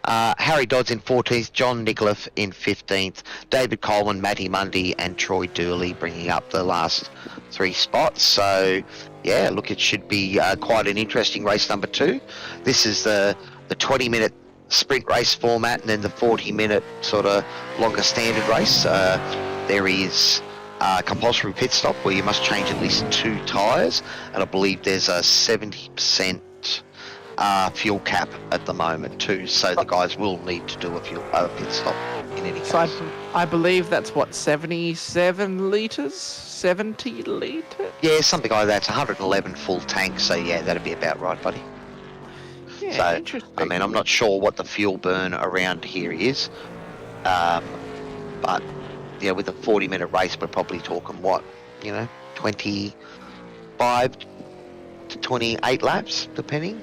Harry Dodds in 14th, John Nickliff in 15th, David Coleman, Matty Mundy, and Troy Dooley bringing up the last 3 spots. So, yeah, look, it should be quite an interesting race number 2. This is the 20-minute sprint race format, and then the 40-minute sort of longer standard race. There is a compulsory pit stop where you must change at least 2 tyres, and I believe there's a 70% fuel cap at the moment too, so the guys will need to do a pit stop in any case. So I believe that's what, 77 litres? 70 litres? Yeah, something like that. It's 111 full tank, so yeah, that'd be about right, buddy. Yeah, So, interesting. I mean, I'm not sure what the fuel burn around here is, but yeah, with a 40-minute race, we're probably talking 25 to 28 laps, depending.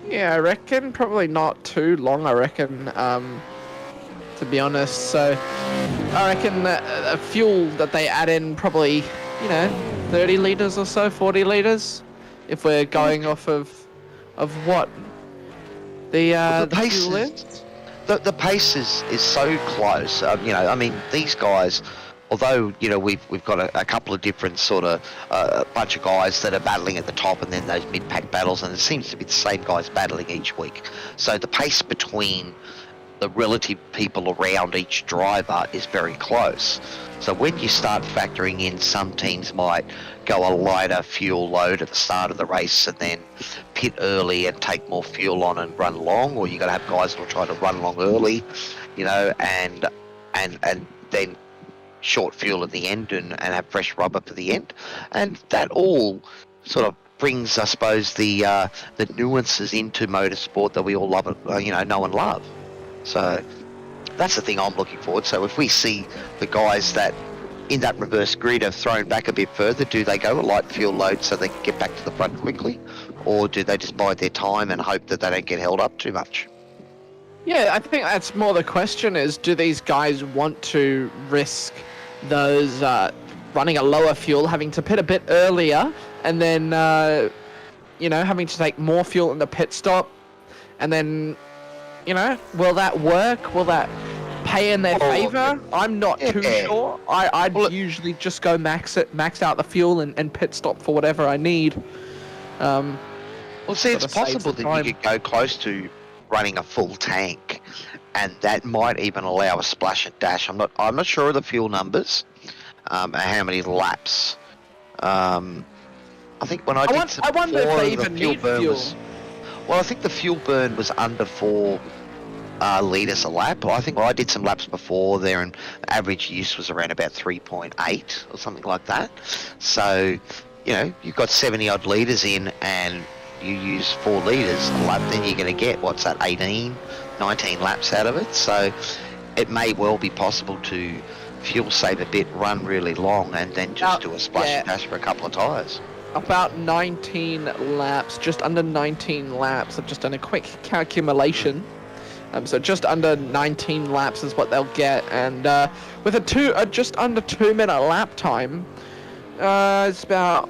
Yeah, I reckon probably not too long, I reckon, to be honest. So I reckon that the fuel that they add in probably, 30 litres or so, 40 litres, if we're going off of what the pace fuel is. The pace is so close. I mean, these guys, although we've got a couple of different sort of bunch of guys that are battling at the top, and then those mid-pack battles, and it seems to be the same guys battling each week. So the pace between the relative people around each driver is very close. So when you start factoring in, some teams might go a lighter fuel load at the start of the race and then pit early and take more fuel on and run long, or you got to have guys that will try to run long early, and then short fuel at the end and have fresh rubber for the end. And that all sort of brings, I suppose, the nuances into motorsport that we all love, know and love. So that's the thing I'm looking forward. So if we see the guys that in that reverse grid are thrown back a bit further, do they go a light fuel load so they can get back to the front quickly, or do they just bide their time and hope that they don't get held up too much? Yeah, I think that's more the question is, do these guys want to risk those running a lower fuel, having to pit a bit earlier, and then, having to take more fuel in the pit stop, and then, will that work? Will that pay in their favour? I'm not too sure. I'd usually just go max out the fuel and pit stop for whatever I need. Well, see, it's possible that you could go close to running a full tank, and that might even allow a splash and dash. I'm not sure of the fuel numbers, and how many laps. I think when I wonder if they even need fuel. Well, I think the fuel burn was under 4 litres a lap. I think I did some laps before there, and average use was around about 3.8 or something like that. So, you've got 70 odd litres in, and you use 4 litres a lap, then you're going to get, 18, 19 laps out of it. So it may well be possible to fuel save a bit, run really long, and then just do a splash and dash for a couple of tyres. About 19 laps, just under 19 laps. I've just done a quick calculation. So just under 19 laps is what they'll get, and with a just under 2 minute lap time, it's about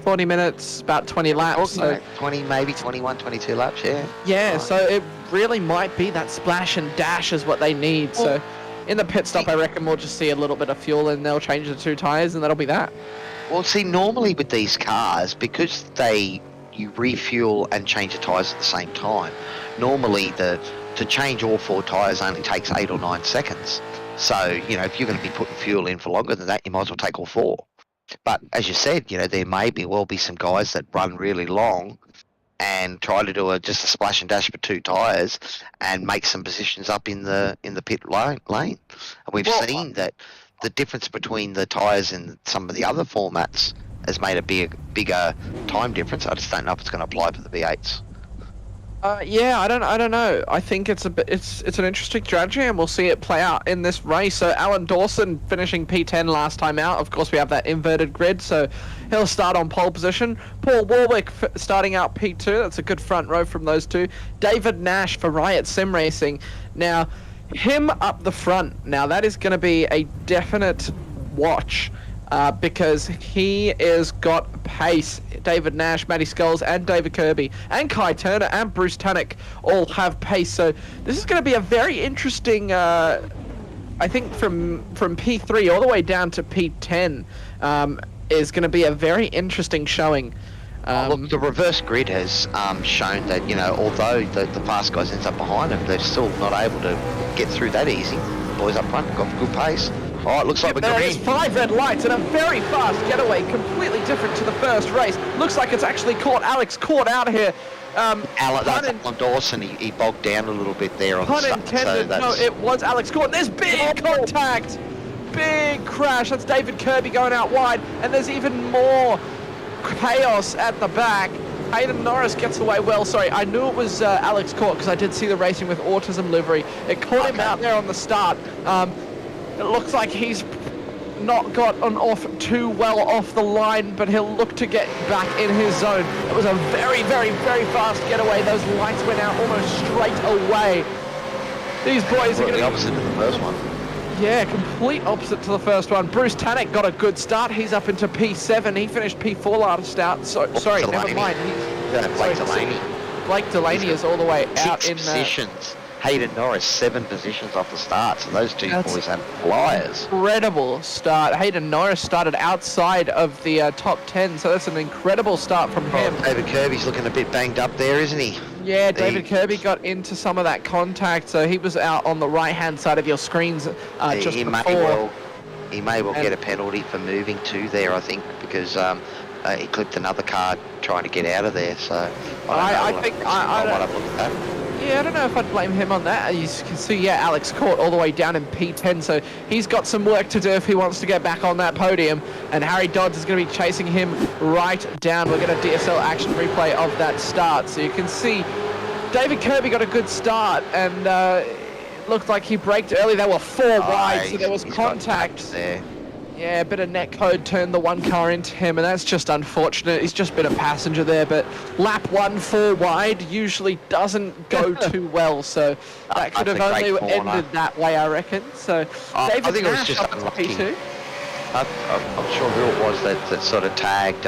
40 minutes, about 20 laps. So 20, maybe 21, 22 laps, yeah. Yeah, right. So it really might be that splash and dash is what they need. Well, so in the pit stop, I reckon we'll just see a little bit of fuel, and they'll change the 2 tyres, and that'll be that. Well, see, normally with these cars, because you refuel and change the tyres at the same time, normally the to change all 4 tyres only takes 8 or 9 seconds. So, you know, if you're going to be putting fuel in for longer than that, you might as well take all 4. But as you said, you know, there may well be some guys that run really long and try to do just a splash and dash for 2 tyres and make some positions up in the pit lane. And we've seen that the difference between the tyres in some of the other formats has made a bigger time difference. I just don't know if it's going to apply for the V8s. Yeah, I don't know. I think it's an interesting strategy, and we'll see it play out in this race. So Alan Dawson finishing P10 last time out. Of course, we have that inverted grid, so he'll start on pole position. Paul Warwick starting out P2. That's a good front row from those two. David Nash for Riot Sim Racing. Now, him up the front. Now, that is going to be a definite watch. Because he has got pace. David Nash, Matty Skulls, and David Kirby, and Kai Turner, and Bruce Tannock all have pace. So this is going to be a very interesting, I think from P3 all the way down to P10 is going to be a very interesting showing. Look, the reverse grid has shown that, you know, although the fast guys ends up behind them, they're still not able to get through that easy. Boys up front got good pace. Oh, it looks like we're going in. 5 red lights and a very fast getaway, completely different to the first race. Looks like it's actually caught Alex out here. Alan Dawson, he bogged down a little bit there on the start. Intended. So no, it was Alex Court. There's big contact. Big crash. That's David Kirby going out wide. And there's even more chaos at the back. Hayden Norris gets away well. Sorry, I knew it was Alex Court because I did see the Racing with Autism livery. It caught him out there on the start. It looks like he's not gotten off too well off the line, but he'll look to get back in his zone. It was a very, very, very fast getaway. Those lights went out almost straight away. These boys are going to be the opposite of the first one. Yeah, complete opposite to the first one. Bruce Tannock got a good start. He's up into P7. He finished P4 last start. Sorry, never mind. Blake Delaney is all the way out 6 positions. Hayden Norris 7 positions off the start, so those two boys had flyers. Incredible start. Hayden Norris started outside of the top 10, so that's an incredible start from him. David Kirby's looking a bit banged up there, isn't he? Yeah, David Kirby got into some of that contact, so he was out on the right-hand side of your screens just before. He may well get a penalty for moving to there, I think, because he clipped another car trying to get out of there. So I don't know. I might have looked at that. Yeah, I don't know if I'd blame him on that. You can see, yeah, Alex Court all the way down in P10, so he's got some work to do if he wants to get back on that podium. And Harry Dodds is going to be chasing him right down. We'll get a DSL action replay of that start. So you can see David Kirby got a good start, and it looked like he braked early. They were 4 wide, so there was contact. There. Yeah, a bit of net code turned the one car into him, and that's just unfortunate. He's just been a passenger there, but lap 1 4 wide usually doesn't go too well, so that could have only ended that way, I reckon. So I think it was just unlucky. P2. I'm sure who it was that sort of tagged.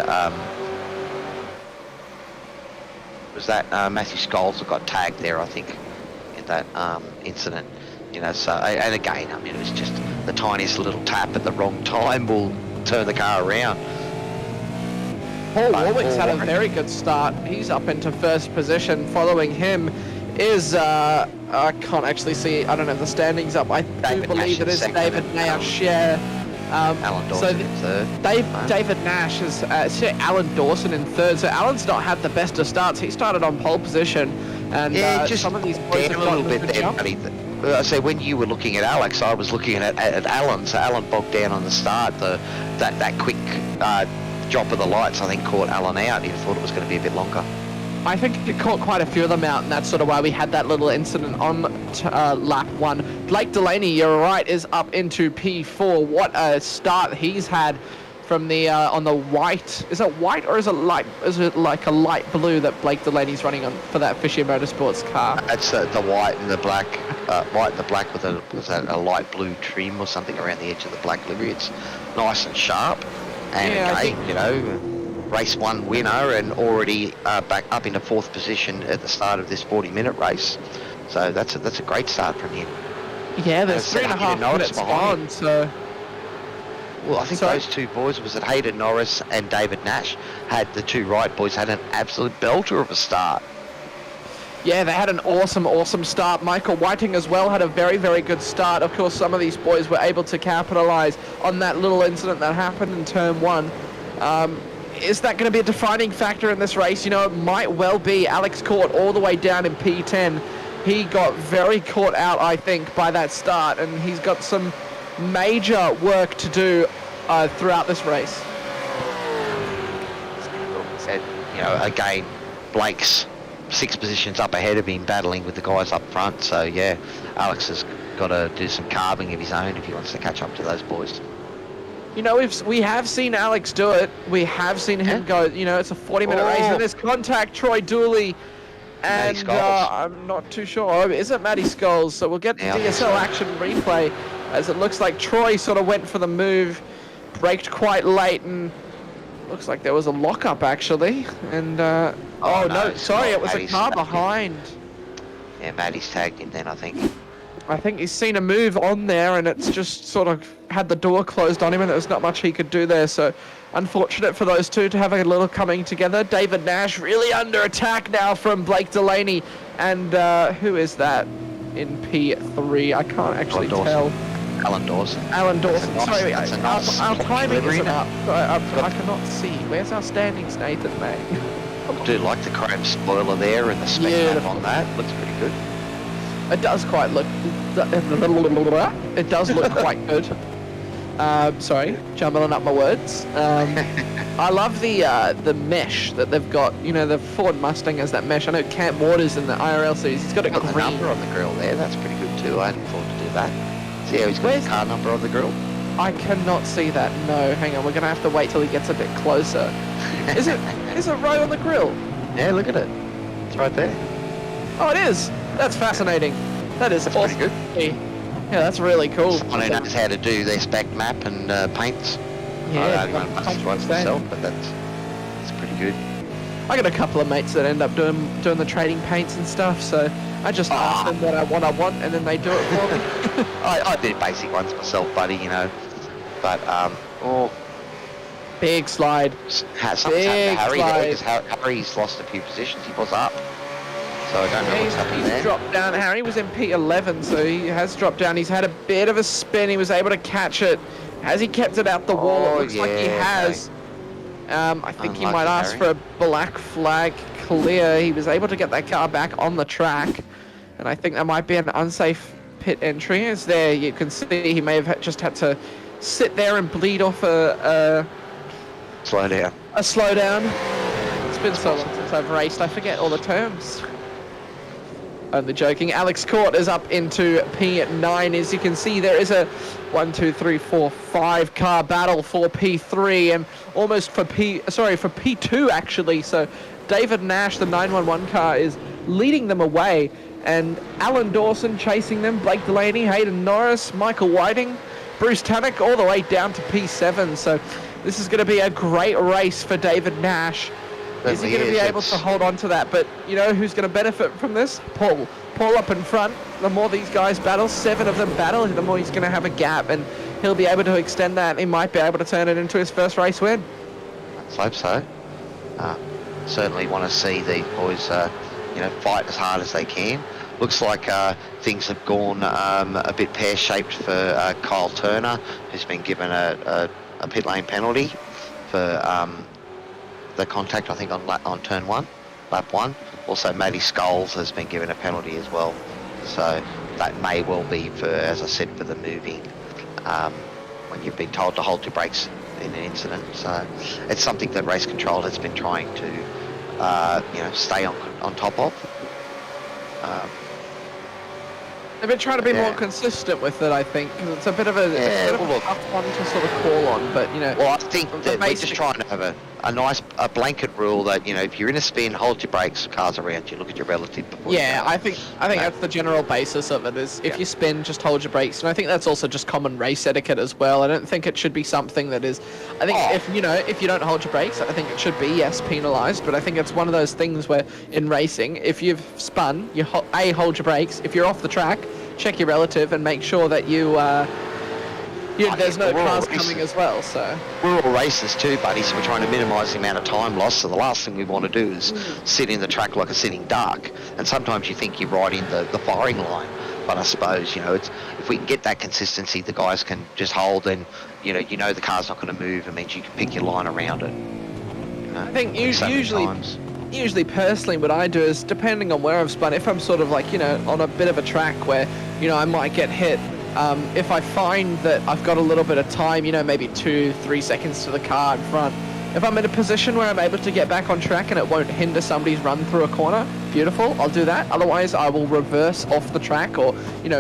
Was that Matthew Scholes that got tagged there? I think in that incident. You know, so, and again, I mean, it was just the tiniest little tap at the wrong time will turn the car around. Paul Warwick's had a very good start. He's up into first position. Following him is, I can't actually see, I don't have the standings up. I do believe it is David Nash, yeah. Alan Dawson in third. David Nash is, Alan Dawson in third. So Alan's not had the best of starts. He started on pole position. And just some of these boys have a little bit there, buddy. I say when you were looking at Alex, I was looking at Alan. So Alan bogged down on the start. That quick drop of the lights, I think, caught Alan out. He thought it was going to be a bit longer. I think it caught quite a few of them out, and that's sort of why we had that little incident on lap 1. Blake Delaney, you're right, is up into P4. What a start he's had from the on the white. Is it white or is it light? Is it like a light blue that Blake Delaney's running on for that Fisher Motorsports car? It's the white and the black, white and the black with a light blue trim or something around the edge of the black livery. It's nice and sharp, and again, you know, race 1 winner and already back up into 4th position at the start of this 40-minute race. So that's a great start from him. Yeah, there's 3.5 minutes on, so. Well, I think those two boys, was it Hayden Norris and David Nash, had the two right boys had an absolute belter of a start. Yeah, they had an awesome start. Michael Whiting as well had a very, very good start. Of course, some of these boys were able to capitalize on that little incident that happened in turn 1. Is that going to be a defining factor in this race? You know, it might well be. Alex caught all the way down in P10. He got very caught out, I think, by that start, and he's got some major work to do throughout this race. Said, you know, again, Blake's 6 positions up ahead of him, battling with the guys up front. So yeah, Alex has got to do some carving of his own if he wants to catch up to those boys. You know, we have seen Alex do it. We have seen him go. You know, it's a 40-minute race, and there's contact. Troy Dooley, and I'm not too sure. Oh, is it Matty Scholes? So we'll get the DSL action replay, as it looks like Troy sort of went for the move, braked quite late, and looks like there was a lockup actually. And oh no, sorry, it was a car behind. Yeah, Matty's tagged him then, I think. I think he's seen a move on there, and it's just sort of had the door closed on him, and there was not much he could do there. So unfortunate for those two to have a little coming together. David Nash really under attack now from Blake Delaney. And who is that in P3? I can't actually tell. Alan Dawson. Alan Dawson. Sorry, our timing isn't up. I cannot see. Where's our standings, Nathan, mate? I do like the chrome spoiler there and the spec map on that. Looks pretty good. It does quite look. It does look quite good. Sorry, jumbling up my words. I love the mesh that they've got. You know, the Ford Mustang has that mesh. I know Camp Waters in the IRL series, he's got a green number on the grill there. That's pretty good too. I hadn't thought to do that. See how he's got the car number on the grill? I cannot see that. No, hang on. We're gonna have to wait till he gets a bit closer. Is it right on the grill? Yeah, look at it. It's right there. Oh, it is. That's fascinating. That's awesome. Pretty good. Yeah, that's really cool. Someone who knows how to do their spec map and paints. Yeah, I don't know much myself, but that's pretty good. I got a couple of mates that end up doing the trading paints and stuff, so I just ask them what I want, and then they do it for me. I did basic ones myself, buddy, you know. But big slide. Something's happened to Harry there, because Harry's lost a few positions. He was up. So I don't know what's happened there. He's dropped down. Harry was in P11, so he has dropped down. He's had a bit of a spin. He was able to catch it. Has he kept it out the wall? It looks like he has. I think he might ask for a black flag clear. He was able to get that car back on the track, and I think that might be an unsafe pit entry. As there, you can see he may have just had to sit there and bleed off a slowdown. A slowdown. It's been so long since I've raced, I forget all the terms. Only joking. Alex Court is up into P9. As you can see, there is a 5 car battle for P3 and almost for P2 actually. So David Nash, the 911 car, is leading them away, and Alan Dawson chasing them. Blake Delaney, Hayden Norris, Michael Whiting, Bruce Tannock all the way down to P7. So this is going to be a great race for David Nash. Is he going to be able to hold on to that? But you know who's going to benefit from this? Paul. Paul up in front. The more these guys battle, 7 of them battle, the more he's going to have a gap, and he'll be able to extend that. He might be able to turn it into his first race win. Let's hope so. Certainly want to see these boys, fight as hard as they can. Looks like things have gone a bit pear-shaped for Kyle Turner, who's been given a pit lane penalty for the contact, I think, on turn 1, lap 1. Also, Matty Scholes has been given a penalty as well. So that may well be for, as I said, for the moving, when you've been told to hold your brakes in an incident. So it's something that race control has been trying to, stay on top of. They've been trying to be more consistent with it, I think, because it's a bit of a tough one to sort of call on. But well, I think that we're just trying to have a nice blanket rule that if you're in a spin, hold your brakes, cars around you, look at your relative before. Yeah, I think that's the general basis of it. Is if you spin, just hold your brakes, and I think that's also just common race etiquette as well. I don't think it should be something that is. I think if you don't hold your brakes, I think it should be penalised. But I think it's one of those things where in racing, if you've spun, you hold your brakes. If you're off the track, check your relative and make sure that you Yeah, there's no we're all cars racers. coming as well, so... We're all racers too, buddy, so we're trying to minimise the amount of time lost. So the last thing we want to do is sit in the track like a sitting duck. And sometimes you think you're right in the firing line. But I suppose, if we can get that consistency, the guys can just hold and, the car's not going to move. It means you can pick your line around it. I think so many times. usually personally what I do is, depending on where I've spun, if I'm sort of like, on a bit of a track where, I might get hit, if I find that I've got a little bit of time, maybe 2-3 seconds to the car in front, if I'm in a position where I'm able to get back on track and it won't hinder somebody's run through a corner, beautiful, I'll do that. Otherwise, I will reverse off the track or,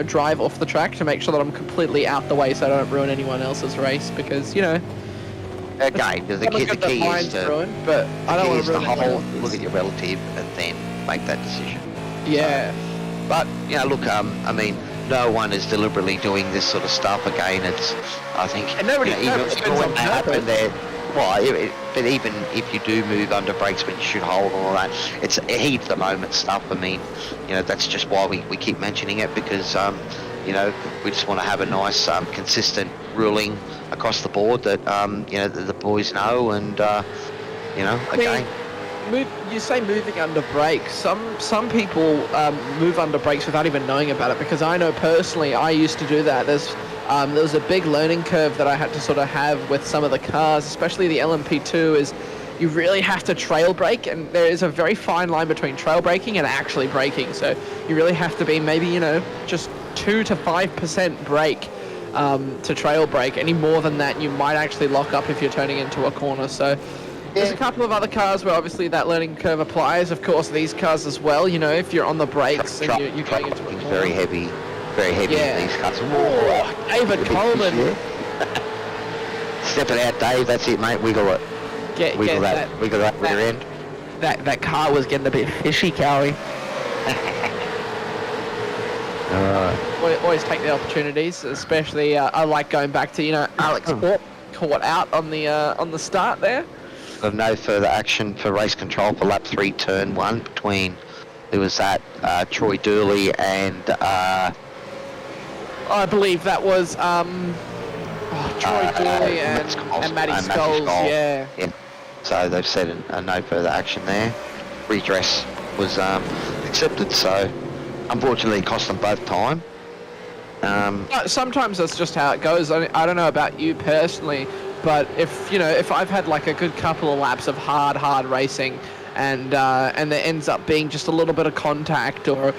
drive off the track to make sure that I'm completely out the way so I don't ruin anyone else's race because, Okay, the key is to ruin, but I don't want to ruin anyone else's. look at your relative and then make that decision. Yeah. But, look, no one is deliberately doing this sort of stuff. Again, it's, I think, And nobody even when they happen, but even if you do move under brakes when you should hold and all that, it's a heat of the moment stuff. That's just why we keep mentioning it because, we just want to have a nice, consistent ruling across the board that, the boys know and, again. You say moving under brakes. Some people move under brakes without even knowing about it because I know personally I used to do that. There was a big learning curve that I had to sort of have with some of the cars, especially the LMP2, is you really have to trail brake, and there is a very fine line between trail braking and actually braking. So you really have to be maybe, just 2 to 5% brake to trail brake. Any more than that, you might actually lock up if you're turning into a corner. So there's a couple of other cars where obviously that learning curve applies. Of course, these cars as well, if you're on the brakes and you're going into a corner. Very heavy in these cars. Oh, David Coleman. Step it out, Dave. That's it, mate. Wiggle it. Wiggle that rear end. That car was getting a bit fishy, Cowie. Always take the opportunities, especially I like going back to Alex caught out on the start there. Of no further action for race control for lap 3, turn 1 between who was that? Troy Dooley and I believe that was Troy Dooley and Matty Scholes. Yeah. So they've said a no further action there. Redress was accepted, so unfortunately it cost them both time. Sometimes that's just how it goes. I don't know about you personally, but if I've had like a good couple of laps of hard racing, and there ends up being just a little bit of contact or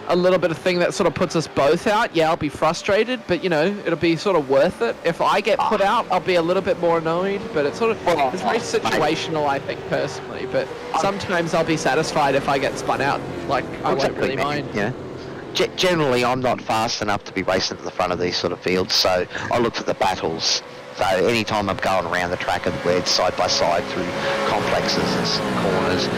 a little bit of thing that sort of puts us both out, I'll be frustrated, but it'll be sort of worth it. If I get put out, I'll be a little bit more annoyed, but it's it's very situational, I think, personally, but sometimes I'll be satisfied if I get spun out, like I won't really mind. Yeah. Generally, I'm not fast enough to be racing to the front of these sort of fields, so I look for the battles. So anytime I'm going around the track and we're side by side through complexes and corners,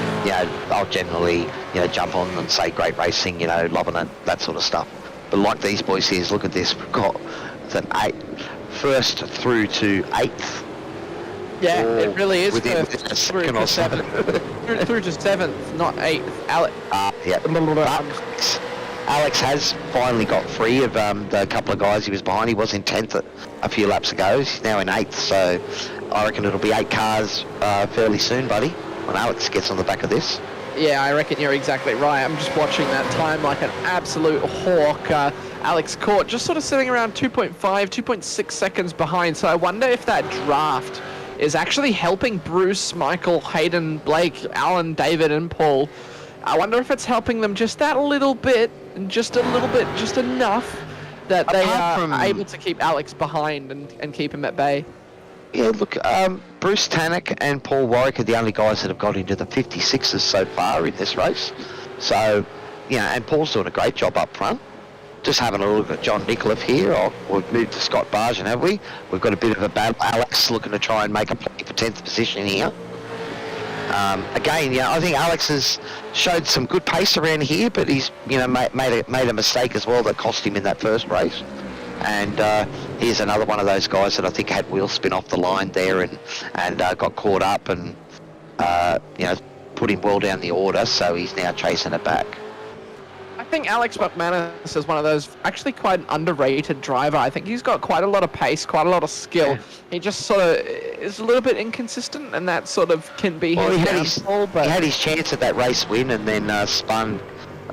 I'll generally, jump on and say great racing, loving it, that sort of stuff. But like these boys here, look at this. We've got first through to 8th. Yeah, it really is within first a through second to or so. 7th. through to 7th, not 8th. Alex has finally got free of the couple of guys he was behind. He was in 10th a few laps ago. He's now in 8th, so I reckon it'll be 8 cars fairly soon, buddy, when Alex gets on the back of this. Yeah, I reckon you're exactly right. I'm just watching that time like an absolute hawk. Alex Court just sort of sitting around 2.5, 2.6 seconds behind, so I wonder if that draft is actually helping Bruce, Michael, Hayden, Blake, Alan, David, and Paul. I wonder if it's helping them just that little bit, just enough that they are able to keep Alex behind and keep him at bay. Yeah, look, Bruce Tannock and Paul Warwick are the only guys that have got into the 56s so far in this race. So, and Paul's doing a great job up front. Just having a look at John Nickliff here. We've moved to Scott Bargen, have we? We've got a bit of a battle. Alex looking to try and make a play for 10th position here. Again, I think Alex has showed some good pace around here, but he's made a mistake as well that cost him in that first race. And here's another one of those guys that I think had wheel spin off the line there and got caught up and put him well down the order, so he's now chasing it back. I think Alex McManus is one of those actually quite an underrated driver. I think he's got quite a lot of pace, quite a lot of skill. Yeah. He just sort of is a little bit inconsistent, and that sort of can be Well, his he downfall. But had his chance at that race win, and then spun.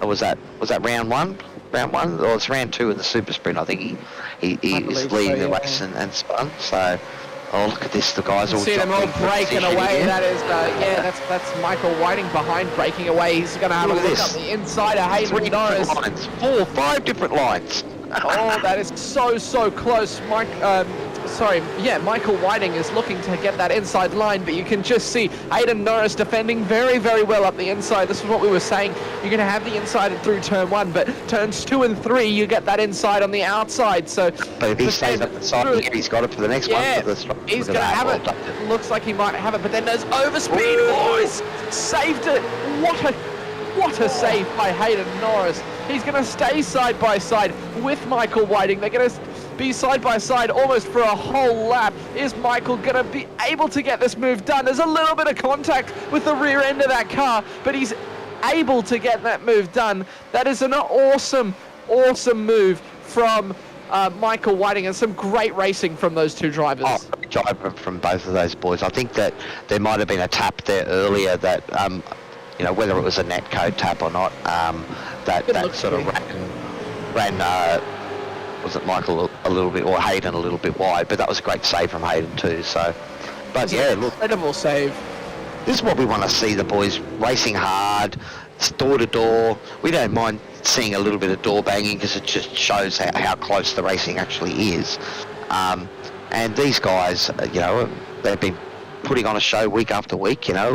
Was that round one? Round one, or it's round two in the super sprint. I think he is leading the race and spun. So, oh, look at this! The guys all see them all breaking away. Again. That is, that's Michael Whiting behind breaking away. He's going to have a look up the inside of Hayden Norris. 4, 5 different lines. Oh, that is so close. Michael Whiting is looking to get that inside line, but you can just see Hayden Norris defending very well up the inside. This is what we were saying. You're going to have the inside through turn 1, but turns 2 and 3, you get that inside on the outside. So, but if he stays up the side here, he's got it for the next one. He's going to have it. It looks like he might have it, but then there's overspeed, boys. Saved it. What a save by Hayden Norris. He's going to stay side by side with Michael Whiting. They're going to be side by side almost for a whole lap. Is Michael going to be able to get this move done? There's a little bit of contact with the rear end of that car, but he's able to get that move done. That is an awesome move from Michael Whiting, and some great racing from those two drivers. Oh, great drive from both of those boys. I think that there might have been a tap there earlier that, whether it was a net code tap or not, that sort of ran was it Michael a little bit, or Hayden a little bit wide, but that was a great save from Hayden too. So, but yeah, look, incredible save. This is what we want to see, the boys racing hard, door to door. We don't mind seeing a little bit of door banging because it just shows how close the racing actually is. And these guys, they've been putting on a show week after week, and I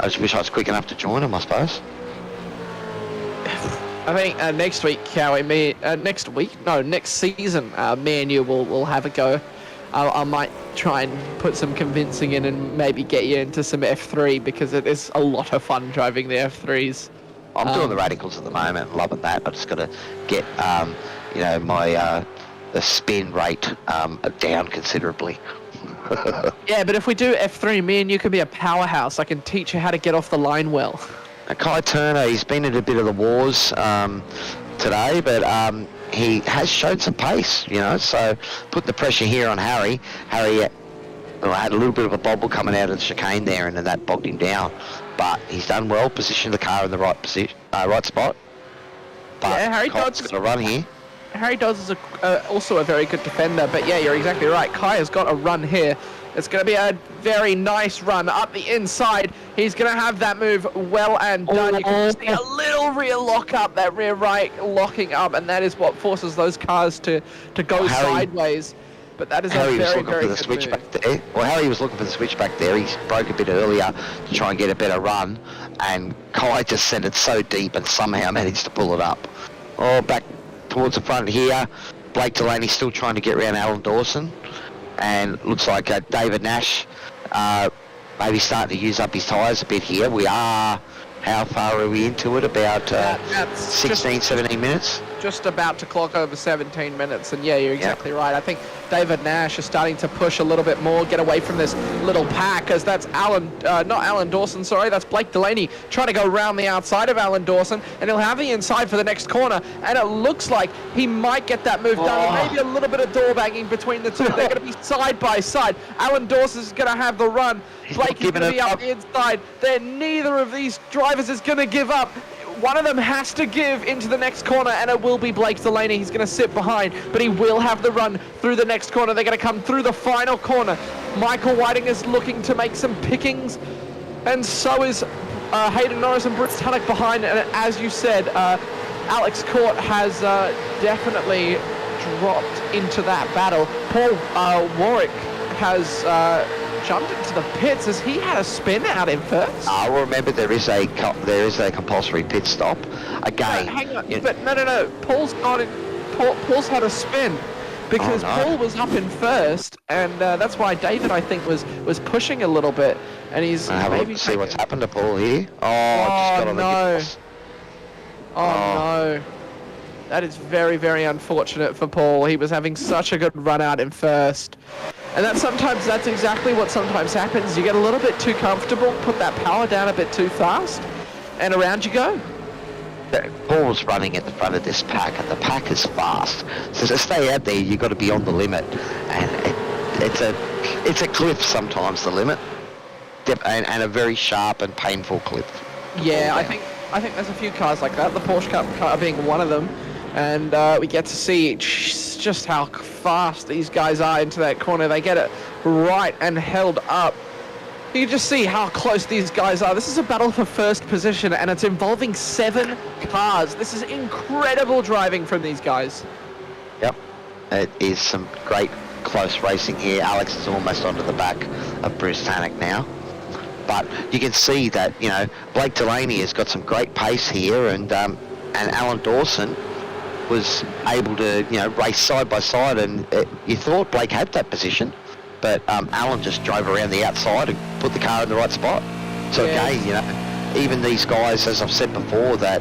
just wish I was quick enough to join them, I suppose. I think next season, me and you will have a go. I might try and put some convincing in and maybe get you into some F3, because it is a lot of fun driving the F3s. I'm doing the radicals at the moment, loving that. I just got to get, my the spin rate down considerably. Yeah, but if we do F3, me and you can be a powerhouse. I can teach you how to get off the line well. Kai Turner, he's been in a bit of the wars today, but he has showed some pace, so put the pressure here on Harry. Harry had a little bit of a bobble coming out of the chicane there, and then that bogged him down. But he's done well, positioned the car in the right position, right spot. But yeah, Harry Dodds got a run here. Harry Dodds is also a very good defender, but yeah, you're exactly right. Kai has got a run here. It's going to be a very nice run up the inside. He's going to have that move well and done. You can see a little rear lock up, that rear right locking up, and that is what forces those cars to go sideways. But that is Harry a very, was looking for the switchback there. Well, Harry was looking for the switchback there. He broke a bit earlier to try and get a better run, and Kai just sent it so deep and somehow managed to pull it up. Oh, back towards the front here. Blake Delaney still trying to get around Alan Dawson. And looks like David Nash maybe starting to use up his tyres a bit here. How far are we into it? About 16, 17 minutes? Just about to clock over 17 minutes. And yeah, you're exactly right. I think David Nash is starting to push a little bit more, get away from this little pack, as that's not Alan Dawson, sorry, that's Blake Delaney trying to go around the outside of Alan Dawson, and he'll have the inside for the next corner, and it looks like he might get that move done, and maybe a little bit of door banging between the two. They're going to be side by side. Alan Dawson is going to have the run. Blake is going to be up the inside. Neither of these drivers is going to give up. One of them has to give into the next corner, and it will be Blake Delaney. He's going to sit behind, but he will have the run through the next corner. They're going to come through the final corner. Michael Whiting is looking to make some pickings, and so is Hayden Norris and Bruce Tunnock behind. And as you said, Alex Court has definitely dropped into that battle. Paul Warwick has jumped into the pits as he had a spin out in first. Well, remember there is a compulsory pit stop again. Hang on, but no. Paul's had a spin because Paul was up in first, and that's why David, I think, was pushing a little bit, and he's maybe see what's happened to Paul here. Just got on no. That is very, very unfortunate for Paul. He was having such a good run out in first. And that's exactly what sometimes happens. You get a little bit too comfortable, put that power down a bit too fast, and around you go. Paul's running at the front of this pack, and the pack is fast. So to stay out there, you've got to be on the limit, and it's a cliff sometimes, the limit, and a very sharp and painful cliff. Yeah, I think there's a few cars like that. The Porsche Cup car being one of them, and we get to see just how fast these guys are into that corner. They get it right and held up. You can just see how close these guys are. This is a battle for first position, and it's involving 7 cars. This is incredible driving from these guys. Yep, it is some great close racing here. Alex is almost onto the back of Bruce Tannock now. But you can see that, Blake Delaney has got some great pace here, and Alan Dawson was able to, race side by side, and you thought Blake had that position, but Alan just drove around the outside and put the car in the right spot. So again, even these guys, as I've said before, that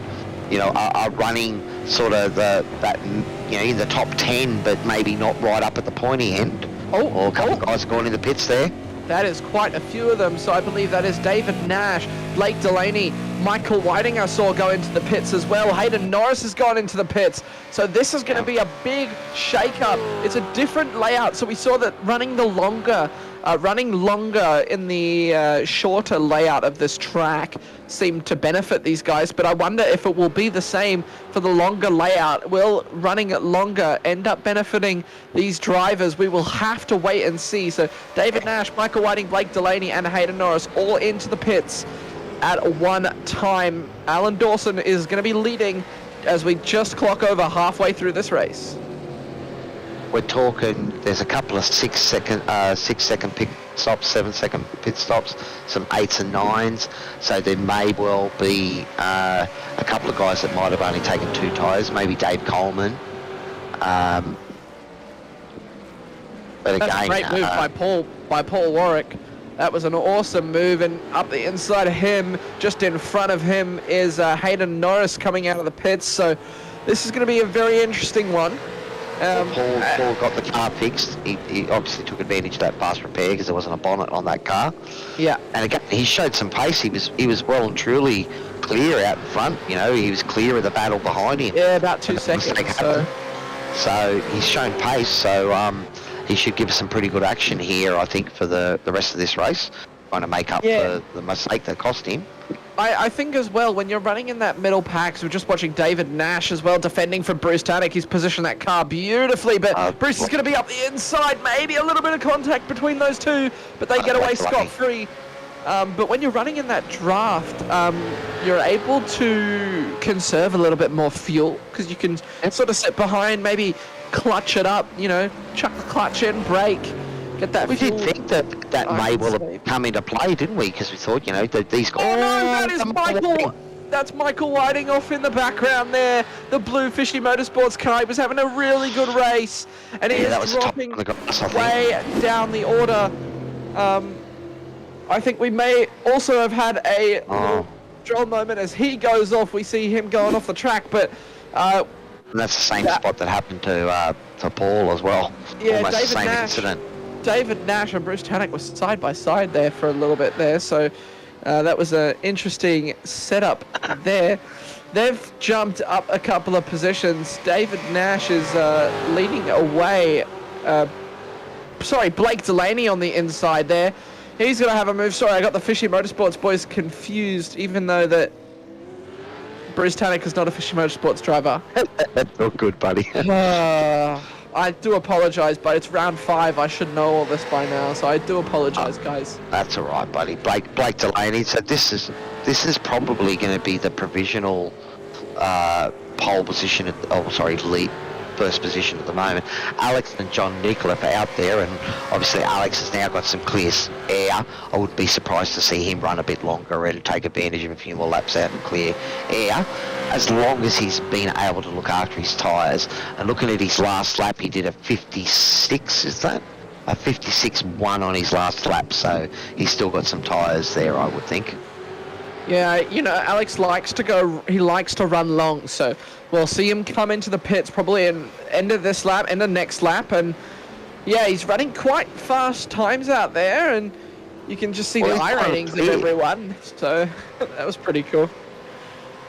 are running sort of in the top 10, but maybe not right up at the pointy end. Or a couple of guys going in the pits there. That is quite a few of them. So I believe that is David Nash, Blake Delaney, Michael Whiting I saw go into the pits as well. Hayden Norris has gone into the pits. So this is going to be a big shake-up. It's a different layout. So we saw that running longer in the shorter layout of this track seemed to benefit these guys, but I wonder if it will be the same for the longer layout. Will running it longer end up benefiting these drivers? We will have to wait and see. So David Nash, Michael Whiting, Blake Delaney and Hayden Norris all into the pits at one time. Alan Dawson is going to be leading as we just clock over halfway through this race. We're talking, there's a couple of 6 second pit stops, 7-second pit stops, some 8s and 9s. So there may well be a couple of guys that might have only taken 2 tyres, maybe Dave Coleman. But again, that's a great move by Paul Warwick. That was an awesome move, and up the inside of him, just in front of him, is Hayden Norris coming out of the pits. So this is going to be a very interesting one. Paul got the car fixed. He obviously took advantage of that fast repair because there wasn't a bonnet on that car. Yeah. And again, he showed some pace. He was well and truly clear out in front. He was clear of the battle behind him. Yeah, about 2 seconds. So he's shown pace. So he should give us some pretty good action here, I think, for the rest of this race, trying to make up for the mistake that cost him. I think as well, when you're running in that middle pack, so we're just watching David Nash as well defending for Bruce Tannock. He's positioned that car beautifully, but Bruce is going to be up the inside. Maybe a little bit of contact between those two, but they get away scot-free. But when you're running in that draft, you're able to conserve a little bit more fuel because you can sort of sit behind, maybe clutch it up, chuck the clutch in, brake. Get that we did think that may well have come into play, didn't we? Because we thought, that these guys... Oh no, that is Michael! That's Michael Whiting off in the background there. The blue Fishy Motorsports car. He was having a really good race. And he is dropping way down the order. I think we may also have had a draw moment as he goes off. We see him going off the track, but... and that's the same spot that happened to Paul as well. Yeah, almost David the same Nash. incident. David Nash and Bruce Tannock were side by side there for a little bit there, so that was an interesting setup there. They've jumped up a couple of positions. David Nash is leading away. Blake Delaney on the inside there. He's going to have a move. Sorry, I got the Fishy Motorsports boys confused, even though that Bruce Tannock is not a Fishy Motorsports driver. That's not good, buddy. I do apologise, but it's round 5. I should know all this by now, so I do apologise, guys. That's all right, buddy. Blake Delaney. So this is probably going to be the provisional pole position. Lead first position at the moment. Alex and John Nicolip are out there, and obviously Alex has now got some clear air. I would be surprised to see him run a bit longer and take advantage of a few more laps out in clear air, as long as he's been able to look after his tyres. And looking at his last lap, he did a 56, is that? A 56.1 on his last lap, so he's still got some tyres there, I would think. Yeah, Alex likes to run long, so we'll see him come into the pits probably in end of next lap, and yeah, he's running quite fast times out there, and you can just see the I ratings of everyone, so that was pretty cool.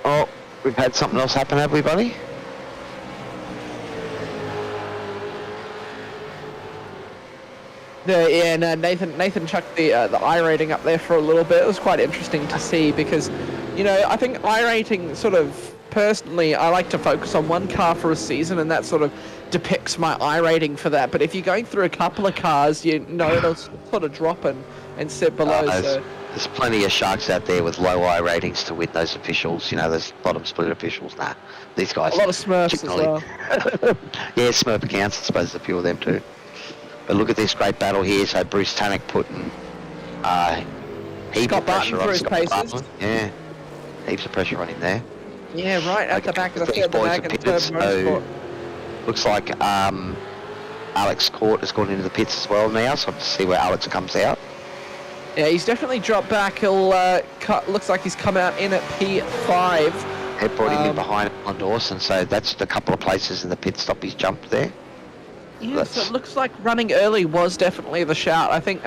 Oh, We've had something else happen, have we, buddy? Yeah, no, Nathan chucked the I rating up there for a little bit. It was quite interesting to see because, you know, I think I rating sort of personally, I like to focus on one car for a season, and that sort of depicts my I rating for that. But if you're going through a couple of cars, you know it'll sort of drop and sit below. There's plenty of sharks out there with low I ratings to win those officials. You know, those bottom split officials. Nah, these guys. A lot of Smurfs as well. Yeah, Smurf accounts. I suppose there's a few of them too. But look at this great battle here. So Bruce Tannock putting heaps of pressure on Scott Barton. Yeah, heaps of pressure on him there. Yeah, right at the back of the field. So looks like Alex Court has gone into the pits as well now. So to see where Alex comes out. Yeah, he's definitely dropped back. He'll looks like he's come out in at P5. They brought him in behind on Dawson. So that's the couple of places in the pit stop he's jumped there. Yeah, so it looks like running early was definitely the shout. I think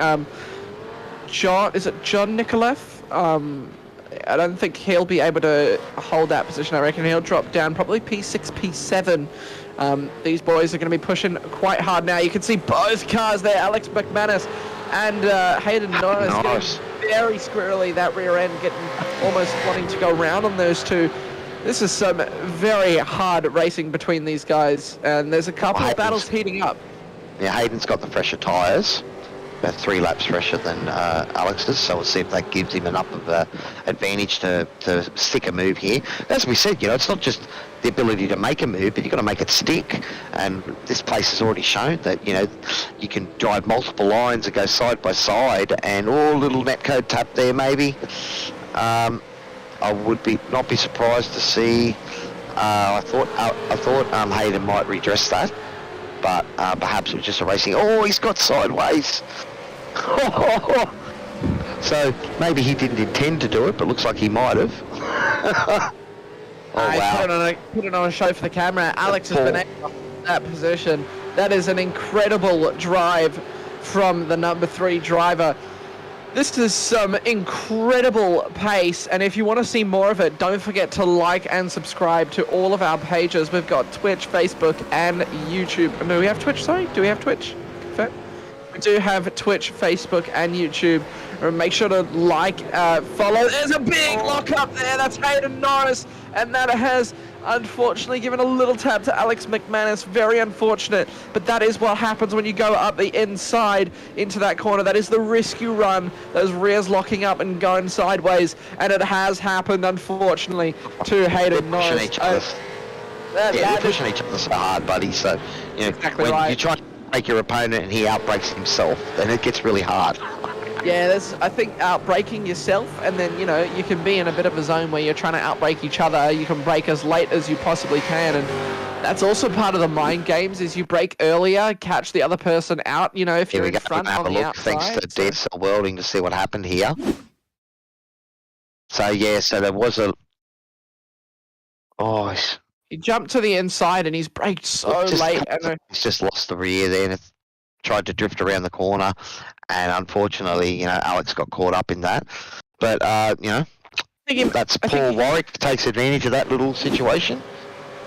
John Nikolaev? I don't think he'll be able to hold that position. I reckon he'll drop down probably P6, P7. These boys are going to be pushing quite hard now. You can see both cars there, Alex McManus and Hayden Norris getting very squirrely, that rear end getting almost wanting to go round on those two. This is some very hard racing between these guys, and there's a couple of battles heating up. Yeah, Hayden's got the fresher tyres, about 3 laps fresher than Alex's, so we'll see if that gives him enough of an advantage to stick a move here. As we said, you know, it's not just the ability to make a move, but you've got to make it stick, and this place has already shown that, you know, you can drive multiple lines and go side by side, and little netcode tap there maybe. I would not be surprised to see. I thought Hayden might redress that, but perhaps it was just a racing. Oh, he's got sideways. So maybe he didn't intend to do it, but looks like he might have. Wow! Put it on a show for the camera. Alex has been able to hold that position. That is an incredible drive from the number 3 driver. This is some incredible pace, and if you want to see more of it, don't forget to like and subscribe to all of our pages. We've got Twitch, Facebook, and YouTube. Do we have Twitch? Sorry, do we have Twitch? Fair. We do have Twitch, Facebook, and YouTube. Make sure to like, follow. There's a big lock up there. That's Hayden Norris, and that has unfortunately given a little tap to Alex McManus. Very unfortunate, but that is what happens when you go up the inside into that corner. That is the risk you run, those rears locking up and going sideways, and it has happened, unfortunately, to Hayden Norris. They're pushing each other so hard, buddy, so, you know, exactly when right. you try to break your opponent and he outbreaks himself, then it gets really hard. Yeah, I think outbraking yourself, and then, you know, you can be in a bit of a zone where you're trying to outbrake each other. You can brake as late as you possibly can, and that's also part of the mind games, is you brake earlier, catch the other person out, you know, if you're in front on the outside. Thanks to DSL Welding to see what happened here. So, yeah, so there was a... Oh, he jumped to the inside, and he's braked so late. He's just lost the rear there, and tried to drift around the corner, and unfortunately, you know, Alex got caught up in that. But, you know, that's Paul Warwick takes advantage of that little situation.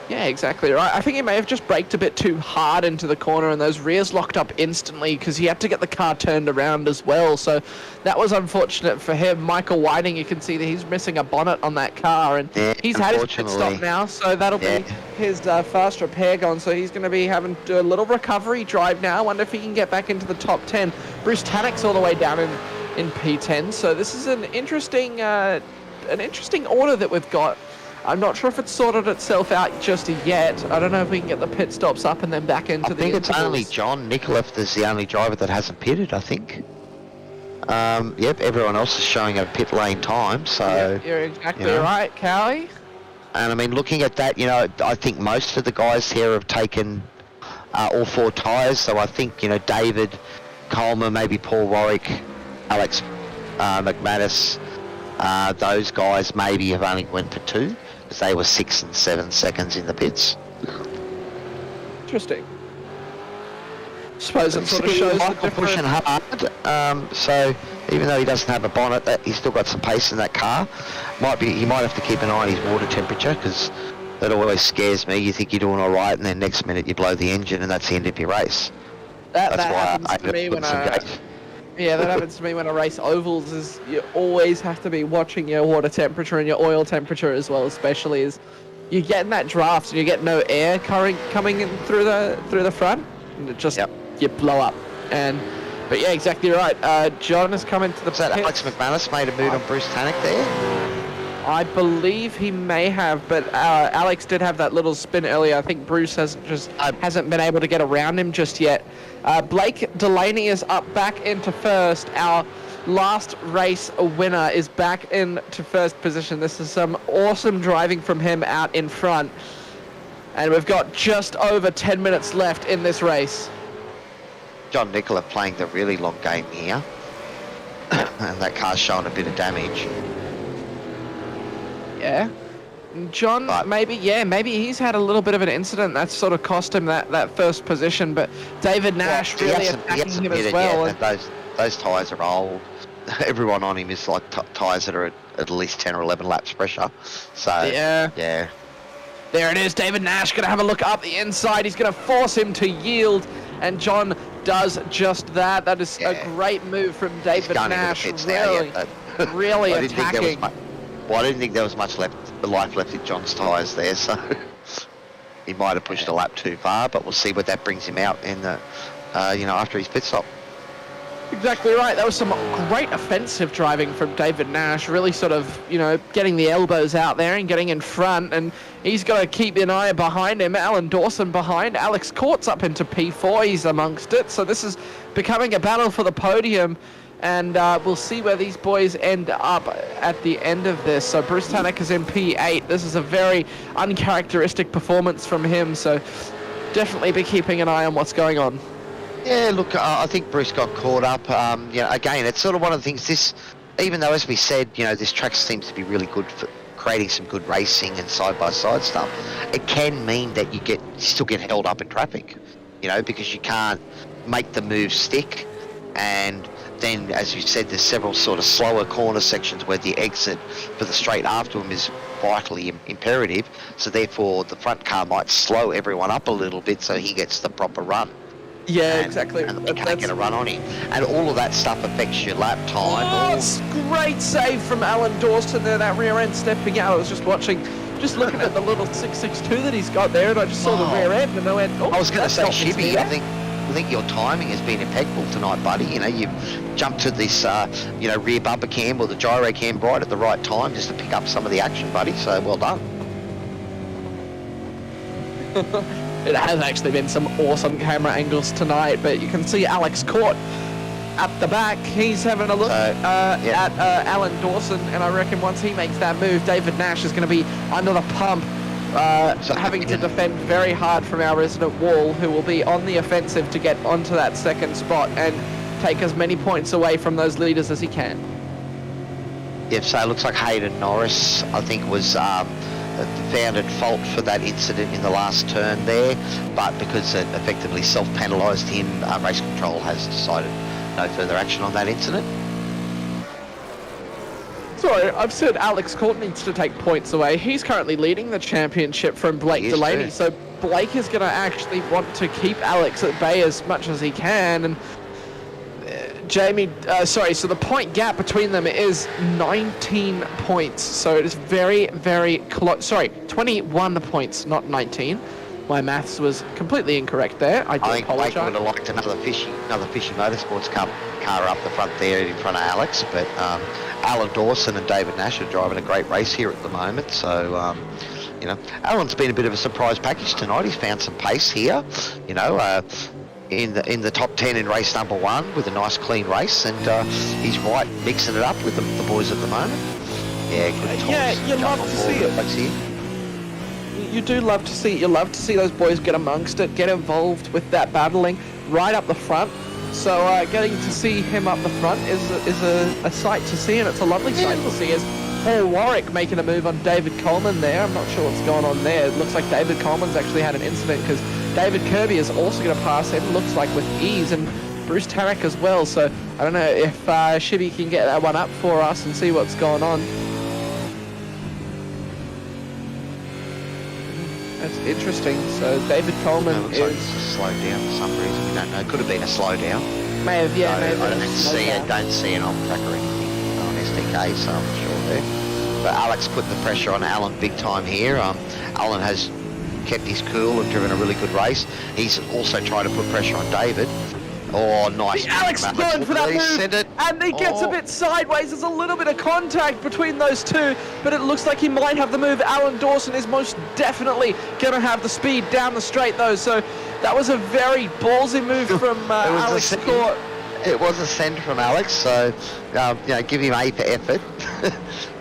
Yeah, exactly right. I think he may have just braked a bit too hard into the corner, and those rears locked up instantly because he had to get the car turned around as well. So that was unfortunate for him. Michael Whiting, you can see that he's missing a bonnet on that car, and he's had his pit stop now, so that'll be his fast repair gone. So he's going to be having to do a little recovery drive now. I wonder if he can get back into the top 10. Bruce Tannock's all the way down in P10. So this is an interesting order that we've got. I'm not sure if it's sorted itself out just yet. I don't know if we can get the pit stops up and then back into the... I think it's only John Nikolaev is the only driver that hasn't pitted, I think. Yep, everyone else is showing a pit lane time, so... Yep, you're exactly right, Cowie. And I mean, looking at that, you know, I think most of the guys here have taken all 4 tyres, so I think, you know, David Coleman, maybe Paul Warwick, Alex McManus, those guys maybe have only went for 2. Because they were 6 and 7 seconds in the pits. Interesting. Suppose it sort of shows the Michael pushing hard. So even though he doesn't have a bonnet, he's still got some pace in that car. He might have to keep an eye on his water temperature, because that always scares me. You think you're doing all right, and then next minute you blow the engine, and that's the end of your race. That happens to me when that happens to me when I race ovals. Is you always have to be watching your water temperature and your oil temperature as well, especially as you get in that draft and you get no air coming in through the front, and it just you blow up. But yeah, exactly right. John has come into the pit. Alex McManus made a move on Bruce Tannock there. I believe he may have, but Alex did have that little spin earlier. I think Bruce hasn't been able to get around him just yet. Blake Delaney is up back into first. Our last race winner is back into first position. This is some awesome driving from him out in front. And we've got just over 10 minutes left in this race. John Nicola playing the really long game here. And that car's showing a bit of damage. Yeah. John, maybe he's had a little bit of an incident that's sort of cost him that first position, but David Nash really attacking him as well. Yeah, those tyres are old. Everyone on him is like tyres that are at least 10 or 11 laps pressure. So, yeah. There it is, David Nash going to have a look up the inside. He's going to force him to yield, and John does just that. That is a great move from David Nash. Really attacking. I didn't think there was much life left in John's tyres there, so he might have pushed a lap too far, but we'll see what that brings him out in the, after his pit stop. Exactly right. That was some great offensive driving from David Nash, really sort of, getting the elbows out there and getting in front, and he's got to keep an eye behind him. Alan Dawson behind. Alex Court's up into P4. He's amongst it, so this is becoming a battle for the podium. And we'll see where these boys end up at the end of this. So Bruce Tannock is in P8. This is a very uncharacteristic performance from him, so definitely be keeping an eye on what's going on. Yeah, look, I think Bruce got caught up. Again, it's sort of one of the things, even though, as we said, this track seems to be really good for creating some good racing and side-by-side stuff, it can mean that you still get held up in traffic, because you can't make the move stick. And then, as you said, there's several sort of slower corner sections where the exit for the straight after him is vitally imperative. So therefore, the front car might slow everyone up a little bit so he gets the proper run. Yeah, exactly. And you can't get a run on him. And all of that stuff affects your lap time. It's great save from Alan Dawson there, that rear end stepping out. I was just looking at the little 662 that he's got there, and I just saw the rear end, and I went, I was going to say, Shibby, I think your timing has been impeccable tonight, buddy. You've jumped to this, rear bumper cam or the gyro cam right at the right time just to pick up some of the action, buddy. So well done. It has actually been some awesome camera angles tonight, but you can see Alex Court at the back. He's having a look at Alan Dawson, and I reckon once he makes that move, David Nash is going to be under the pump. Having to defend very hard from our resident Wall, who will be on the offensive to get onto that second spot and take as many points away from those leaders as he can. Yeah, so it looks like Hayden Norris, I think, was found at fault for that incident in the last turn there, but because it effectively self-penalised him, race control has decided no further action on that incident. Sorry, I've said Alex Court needs to take points away. He's currently leading the championship from Blake Delaney, so Blake is going to actually want to keep Alex at bay as much as he can. And so the point gap between them is 19 points. So it is very, very close. Sorry, 21 points, not 19. My maths was completely incorrect there. I think Blake would have liked another fishy motorsports car up the front there in front of Alex, but Alan Dawson and David Nash are driving a great race here at the moment. So, Alan's been a bit of a surprise package tonight. He's found some pace here, in the top 10 in race number 1 with a nice clean race, and he's right mixing it up with the boys at the moment. Yeah, good times. Yeah, you love to see it. You do love to see it. You love to see those boys get amongst it, get involved with that battling right up the front. So getting to see him up the front is a sight to see, and it's a lovely sight to see. As Paul Warwick making a move on David Coleman there. I'm not sure what's going on there. It looks like David Coleman's actually had an incident because David Kirby is also going to pass him, looks like with ease, and Bruce Tarek as well. So I don't know if Shibby can get that one up for us and see what's going on. That's interesting. So David Coleman looks like it's just slowed down for some reason. We don't know. It could have been a slowdown. May have, yeah. So May have I don't see an on track or anything on SDK, so I'm not sure there. But Alex putting the pressure on Alan big time here. Alan has kept his cool and driven a really good race. He's also trying to put pressure on David. Oh, nice. Alex going for that move, and he gets a bit sideways. There's a little bit of contact between those two, but it looks like he might have the move. Alan Dawson is most definitely going to have the speed down the straight, though, so that was a very ballsy move from Alex Court. It was a send from Alex, so give him A for effort.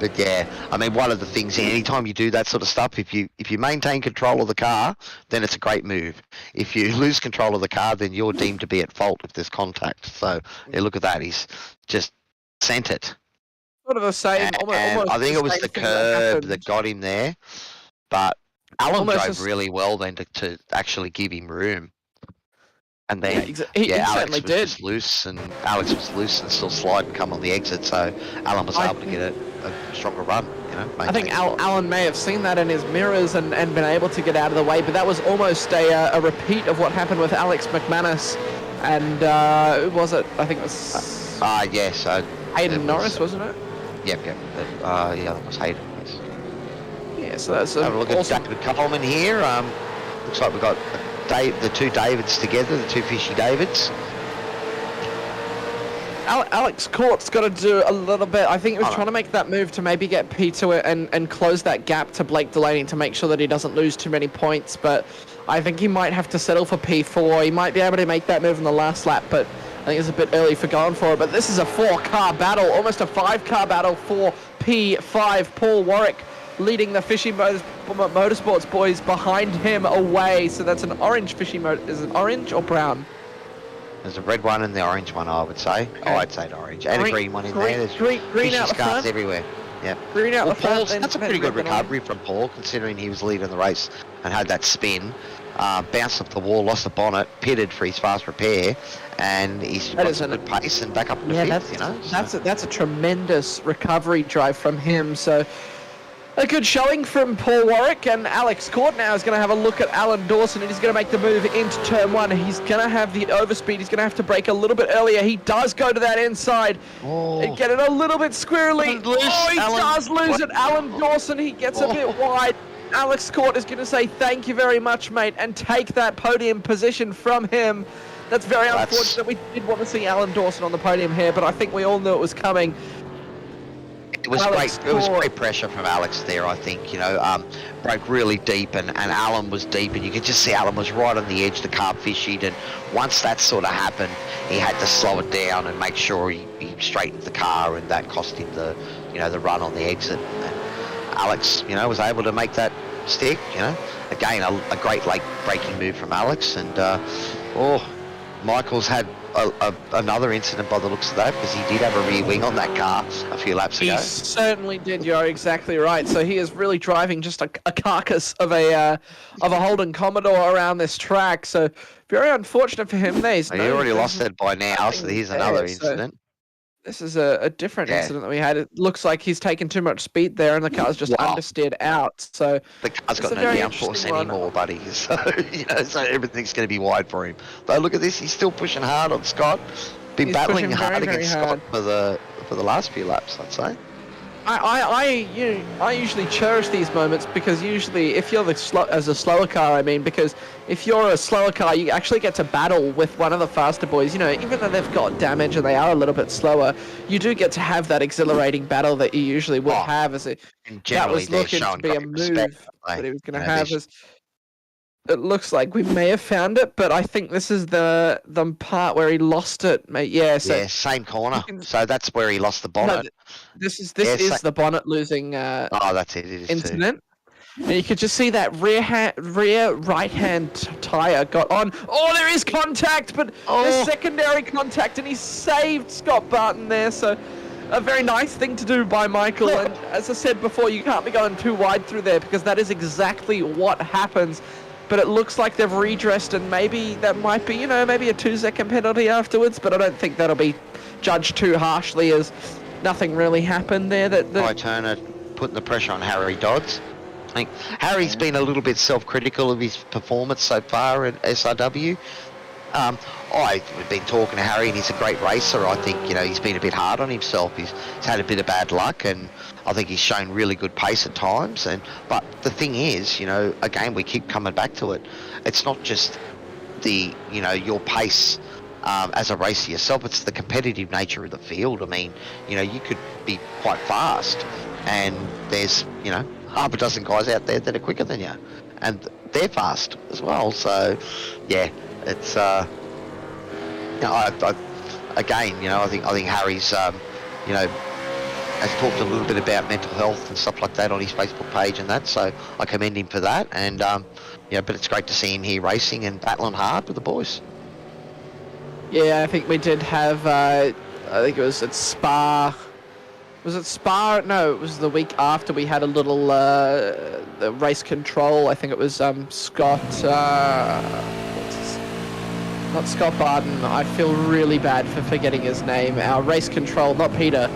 But yeah, I mean, one of the things, anytime you do that sort of stuff, if you maintain control of the car, then it's a great move. If you lose control of the car, then you're deemed to be at fault if there's contact. So yeah, look at that, he's just sent it. Sort of the same. Almost I think it was the curb that got him there, but Alan drove really well then to actually give him room. And then, he Alex was did. just loose, and Alex was loose and still slide and come on the exit, so Alan was able to get a stronger run, I think Alan may have seen that in his mirrors and been able to get out of the way, but that was almost a repeat of what happened with Alex McManus, and was it, I think it was... yes. Hayden Norris, wasn't it? Yep. That was Hayden, yes. Yeah, so that's have a look at David Coleman here. Looks like we've got the two Davids together, the two Fishy Davids. Alex Court's got to do a little bit. I think he was trying to make that move to maybe get Peter and close that gap to Blake Delaney to make sure that he doesn't lose too many points. But I think he might have to settle for P4. He might be able to make that move in the last lap, but I think it's a bit early for going for it. But this is a 4-car battle, almost a 5-car battle for P5. Paul Warwick leading the Fishy Motorsports boys behind him away. So that's an orange Fishy Is it orange or brown? There's a red one and the orange one, I would say. Okay. I'd say the orange. And a green one in there. There's green out the front. everywhere. Yep. Green out the front. That's a pretty good recovery from Paul, considering he was leading the race and had that spin. Bounced off the wall, lost the bonnet, pitted for his fast repair, and he's got some good pace and back up in the fifth, That's a tremendous recovery drive from him. So a good showing from Paul Warwick, and Alex Court now is going to have a look at Alan Dawson, and he's going to make the move into turn one. He's going to have the overspeed. He's going to have to brake a little bit earlier. He does go to that inside and get it a little bit squirrely. He does lose it. Alan Dawson, he gets a bit wide. Alex Court is going to say thank you very much, mate, and take that podium position from him. That's very unfortunate. We did want to see Alan Dawson on the podium here, but I think we all knew it was coming. It was great. It was great pressure from Alex there. I think broke really deep, and Alan was deep, and you could just see Alan was right on the edge. The car fishied, and once that sort of happened, he had to slow it down and make sure he straightened the car, and that cost him the run on the exit. And Alex, was able to make that stick. Again, a great late braking move from Alex, and Michael's had another incident by the looks of that, because he did have a rear wing on that car a few laps ago. He certainly did. You're exactly right. So he is really driving just a carcass of a Holden Commodore around this track. So very unfortunate for him. He already lost it by now, so here's another incident. This is a different incident that we had. It looks like he's taken too much speed there, and the car's just understeered out. So the car's got no downforce anymore, buddy. So so everything's going to be wide for him. But look at this; he's still pushing hard on Scott. Been battling hard against Scott for the last few laps, I'd say. I usually cherish these moments, because usually if you're as a slower car, because if you're a slower car, you actually get to battle with one of the faster boys. Even though they've got damage and they are a little bit slower, you do get to have that exhilarating battle that you usually would have. That was looking to be a move that he was going to have. It looks like we may have found it, but I think this is the part where he lost it, mate. Yeah, same corner. So that's where he lost the bonnet. No, this is the bonnet losing that's it. It is incident. And you could just see that rear right-hand tyre got on. Oh, there is contact, but there's secondary contact, and he saved Scott Barton there. So a very nice thing to do by Michael. And as I said before, you can't be going too wide through there, because that is exactly what happens. but it looks like they've redressed, and maybe that might be, you know, maybe a 2-second penalty afterwards, but I don't think that'll be judged too harshly, as nothing really happened there. Ty Turner putting the pressure on Harry Dodds. I think Harry's been a little bit self-critical of his performance so far at SRW. I've been talking to Harry, and he's a great racer. I think, you know, he's been a bit hard on himself. He's had a bit of bad luck, and I think he's shown really good pace at times. But the thing is, you know, again, we keep coming back to it. It's not just your pace as a racer yourself. It's the competitive nature of the field. I mean, you know, you could be quite fast, and there's, you know, half a dozen guys out there that are quicker than you, and they're fast as well. So, yeah. It's again, you know, I think Harry's has talked a little bit about mental health and stuff like that on his Facebook page and that, so I commend him for that. And but it's great to see him here racing and battling hard with the boys. Yeah, I think we did have I think it was at Spa. Was it Spa? No, it was the week after. We had a little the race control. I think it was Scott. Not Scott Barden. I feel really bad for forgetting his name. Our race control, not Peter.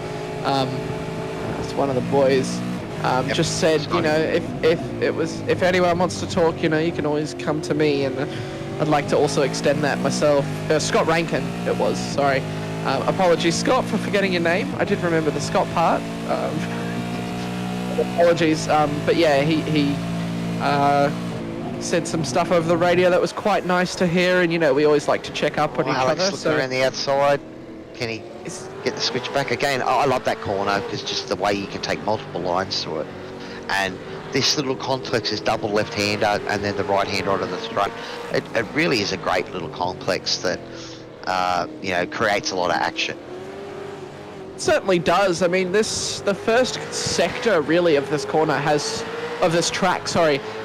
It's one of the boys. Just said, you know, if anyone wants to talk, you know, you can always come to me, and I'd like to also extend that myself. Scott Rankin, it was. Sorry. Apologies, Scott, for forgetting your name. I did remember the Scott part. Apologies. But yeah, he said some stuff over the radio that was quite nice to hear, and, you know, we always like to check up on each Alex other. So around the outside, can he get the switch back again? I love that corner, because just the way you can take multiple lines through it. And this little complex is double left-hander and then the right-hander onto the front. It really is a great little complex that creates a lot of action. It certainly does. I mean, the first sector really of this track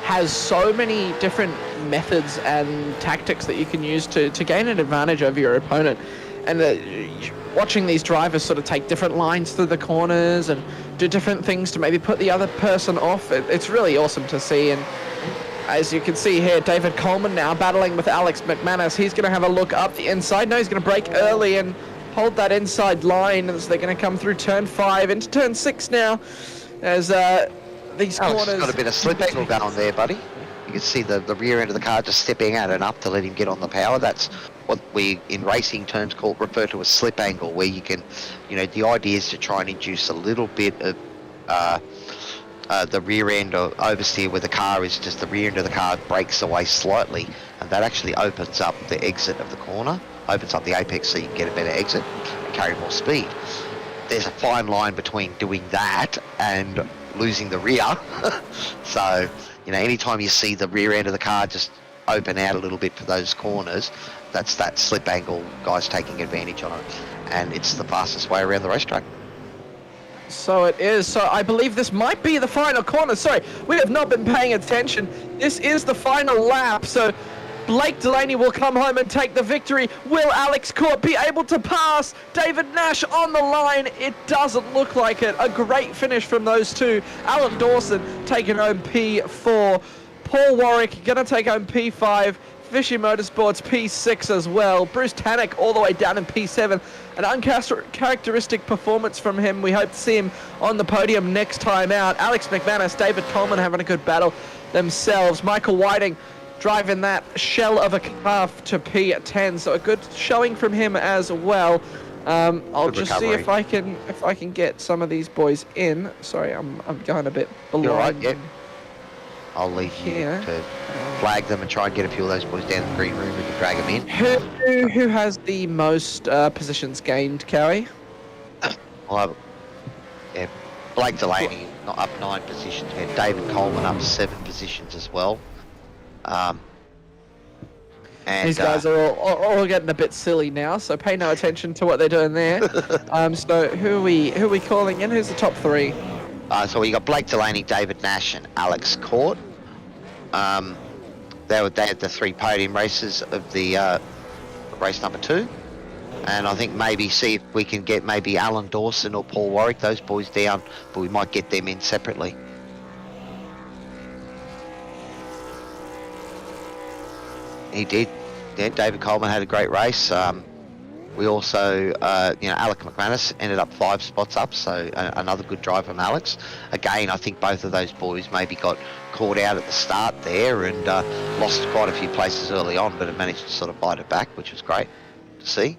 has so many different methods and tactics that you can use to gain an advantage over your opponent. And watching these drivers sort of take different lines through the corners and do different things to maybe put the other person off, it's really awesome to see. And as you can see here, David Coleman now battling with Alex McManus. He's going to have a look up the inside. No, he's going to brake early and hold that inside line as they're going to come through turn 5 into turn 6 now, as these corners... Alex got a bit of slip angle going there, buddy. You can see the rear end of the car just stepping out enough to let him get on the power. That's what we, in racing terms, refer to as slip angle, where you can, you know, the idea is to try and induce a little bit of the rear end or oversteer, where the car is just the rear end of the car breaks away slightly, and that actually opens up the exit of the corner, opens up the apex so you can get a better exit and carry more speed. There's a fine line between doing that and losing the rear. So, you know, anytime you see the rear end of the car just open out a little bit for those corners, that's that slip angle, guys taking advantage on it, and it's the fastest way around the racetrack. So it is. So I believe this might be the final corner. Sorry, we have not been paying attention. This is the final lap. So Blake Delaney will come home and take the victory. Will Alex Court be able to pass David Nash on the line? It doesn't look like it. A great finish from those two. Alan Dawson taking home P4. Paul Warwick going to take home P5. Fishy Motorsports P6 as well. Bruce Tannock all the way down in P7. An uncharacteristic performance from him. We hope to see him on the podium next time out. Alex McManus, David Coleman having a good battle themselves. Michael Whiting driving that shell of a calf to P10. So a good showing from him as well. I'll Good just recovery. see if I can get some of these boys in. Sorry, I'm going a bit below. You're right, yep. I'll leave you to flag them and try and get a few of those boys down in the green room. We can drag them in. Who has the most positions gained, Cowie? Blake Delaney not up 9 positions. We had David Coleman up 7 positions as well. And these guys are all getting a bit silly now, so pay no attention to what they're doing there. So who are we calling in? Who's the top 3? So we got Blake Delaney, David Nash, and Alex Court. They had the 3 podium races of the race number 2, and I think maybe see if we can get maybe Alan Dawson or Paul Warwick, those boys down, but we might get them in separately. he did. Yeah, David Coleman had a great race. We also, Alec McManus ended up 5 spots up, so another good drive from Alex. Again, I think both of those boys maybe got caught out at the start there and lost quite a few places early on, but have managed to sort of bite it back, which was great to see.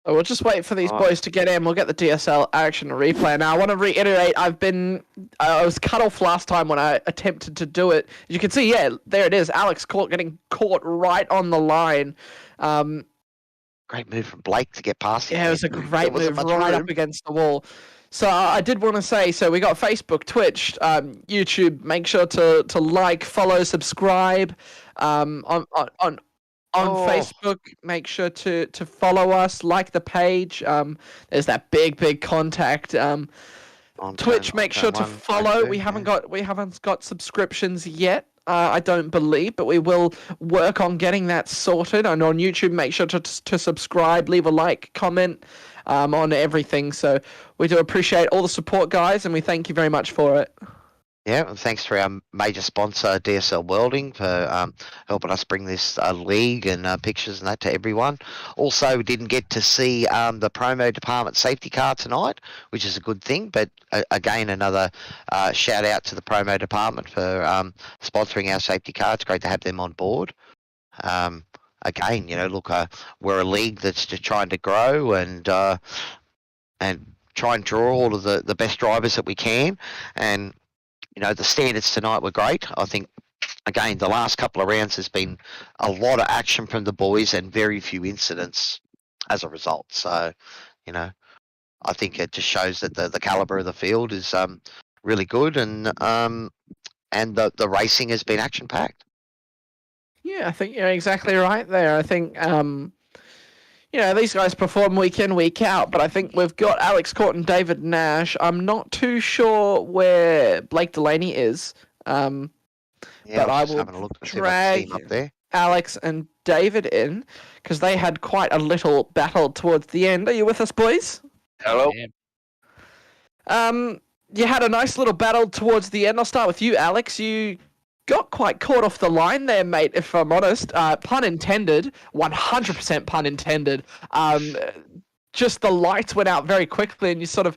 We'll just wait for these boys to get in. We'll get the DSL action replay. Now, I want to reiterate, I was cut off last time when I attempted to do it. As you can see, yeah, there it is. Alex getting caught right on the line. Great move from Blake to get past him. Yeah, it was a great move right up against the wall. So I did want to say, so we got Facebook, Twitch, YouTube. Make sure to like, follow, subscribe. On Facebook, make sure to follow us, like the page. There's that big contact. Twitch, make sure to follow. We haven't got subscriptions yet. I don't believe, but we will work on getting that sorted. And on YouTube, make sure to subscribe, leave a like, comment on everything. So we do appreciate all the support, guys, and we thank you very much for it. Yeah, and thanks to our major sponsor, DSL Welding, for helping us bring this league and pictures and that to everyone. Also, we didn't get to see the promo department safety car tonight, which is a good thing. But again, another shout out to the promo department for sponsoring our safety car. It's great to have them on board. Again, look, we're a league that's just trying to grow and try and draw all of the best drivers that we can. And the standards tonight were great. I think, again, the last couple of rounds has been a lot of action from the boys and very few incidents as a result. So, I think it just shows that the caliber of the field is really good and the racing has been action-packed. Yeah, I think you're exactly right there. I think, these guys perform week in, week out, but I think we've got Alex Court and David Nash. I'm not too sure where Blake Delaney is, but I will drag up there. Alex and David in because they had quite a little battle towards the end. Are you with us, boys? Hello. You had a nice little battle towards the end. I'll start with you, Alex. You got quite caught off the line there, mate, if I'm honest. Pun intended. 100% pun intended. Just the lights went out very quickly and you sort of,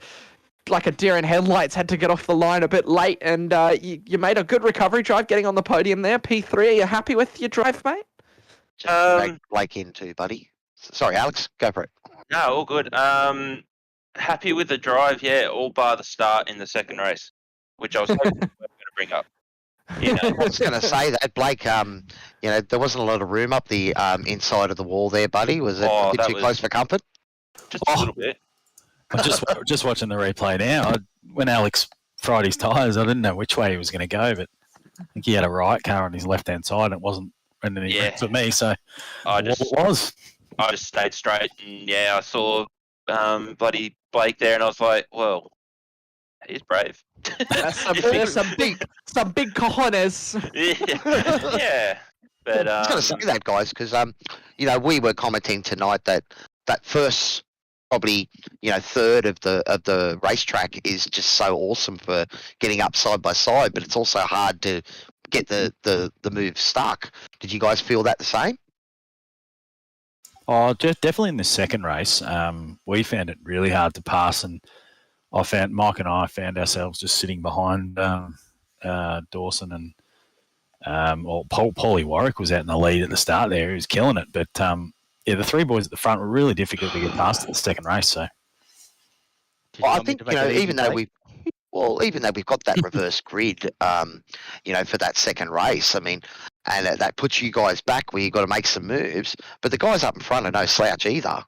like a deer in headlights, had to get off the line a bit late and you made a good recovery drive getting on the podium there. P3, are you happy with your drive, mate? Blake in too, buddy. Sorry, Alex, go for it. No, all good. Happy with the drive, yeah, all bar the start in the second race, which I was hoping we were going to bring up. I was going to say that, Blake, there wasn't a lot of room up the inside of the wall there, buddy. Was it a bit too close for comfort? Just a little bit. I'm just watching the replay now. When Alex fried his tyres, I didn't know which way he was going to go, but I think he had a right car on his left-hand side and it wasn't anything for me, so it was. I just stayed straight and, I saw bloody Blake there and I was like, well, he's brave. There's some big cojones. Yeah. But I was going to say that, guys, because we were commenting tonight that first probably third of the racetrack is just so awesome for getting up side by side, but it's also hard to get the move stuck. Did you guys feel that the same? Oh, definitely in the second race, we found it really hard to pass, and Mike and I found ourselves just sitting behind Dawson and Paulie Warwick was out in the lead at the start there. He was killing it, but the three boys at the front were really difficult to get past at the second race. So, I think even though we've got that reverse grid, for that second race, I mean, and that puts you guys back where you've got to make some moves, but the guys up in front are no slouch either.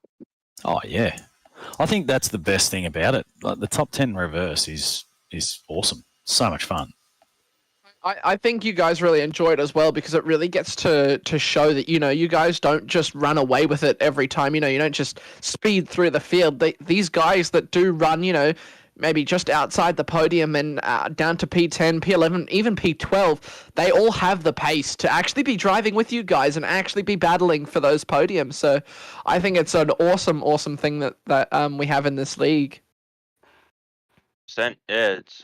Oh yeah, I think that's the best thing about it. Like the top 10 reverse is awesome. So much fun. I think you guys really enjoy it as well because it really gets to show that, you guys don't just run away with it every time. You don't just speed through the field. These guys that do run, maybe just outside the podium and down to P10, P11, even P12, they all have the pace to actually be driving with you guys and actually be battling for those podiums. So I think it's an awesome thing that we have in this league. Yeah, it's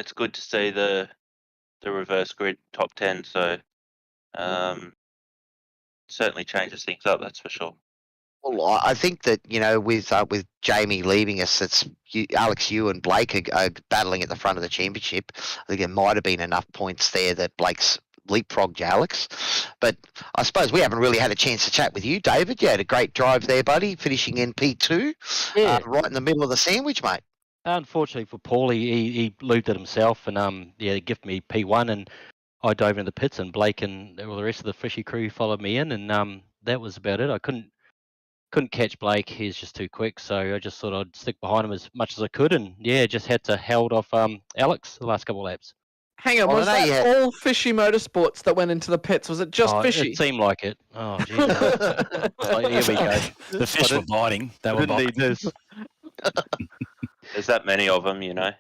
it's good to see the reverse grid top 10. So certainly changes things up. That's for sure. Well, I think that with Jamie leaving us, it's Alex, you and Blake are battling at the front of the championship. I think there might have been enough points there that Blake's leapfrogged Alex. But I suppose we haven't really had a chance to chat with you, David. You had a great drive there, buddy, finishing in P2, right in the middle of the sandwich, mate. Unfortunately for Paulie, he looped it himself, and he gifted me P1, and I dove into the pits, and Blake and all the rest of the Fishy crew followed me in, and that was about it. I couldn't catch Blake; he's just too quick. So I just thought I'd stick behind him as much as I could, and just had to held off Alex the last couple of laps. Hang on, was that all Fishy Motorsports that went into the pits? Was it just Fishy? It seemed like it. Oh, Jesus. Here we go. The fish were biting. They were biting. Need this. There's that many of them, Yeah,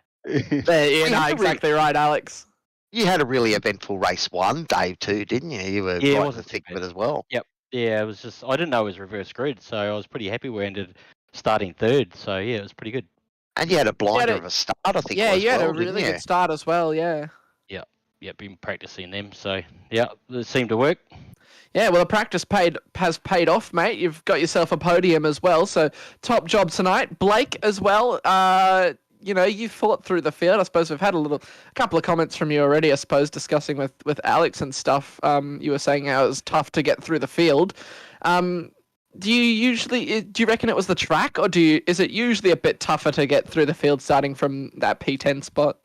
exactly right, Alex. You had a really eventful race one, Dave, too, didn't you? You were right in the thick of it as well. Yep. Yeah, it was just, I didn't know it was reverse grid, so I was pretty happy we ended starting third. So, it was pretty good. And you had a blinder of a start, I think. Yeah, you had a really good start as well, yeah. Yeah, been practicing them, so, it seemed to work. Yeah, well, the practice has paid off, mate. You've got yourself a podium as well, so top job tonight. Blake as well, you fought through the field. I suppose we've had a couple of comments from you already, I suppose, discussing with Alex and stuff. You were saying how it was tough to get through the field. Do you reckon it was the track, or is it usually a bit tougher to get through the field starting from that P10 spot?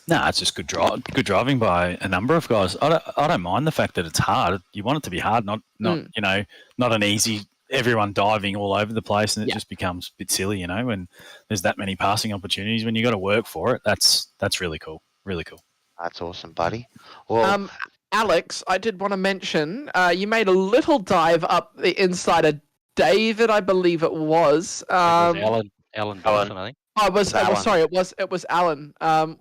No, it's just good driving by a number of guys. I don't mind the fact that it's hard. You want it to be hard, not an easy, everyone diving all over the place, and it just becomes a bit silly, when there's that many passing opportunities. When you got to work for it, that's really cool. Really cool. That's awesome, buddy. Well, Alex, I did want to mention you made a little dive up the inside of David, I believe it was. It was Alan Dawson, I think. Oh, it was Alan.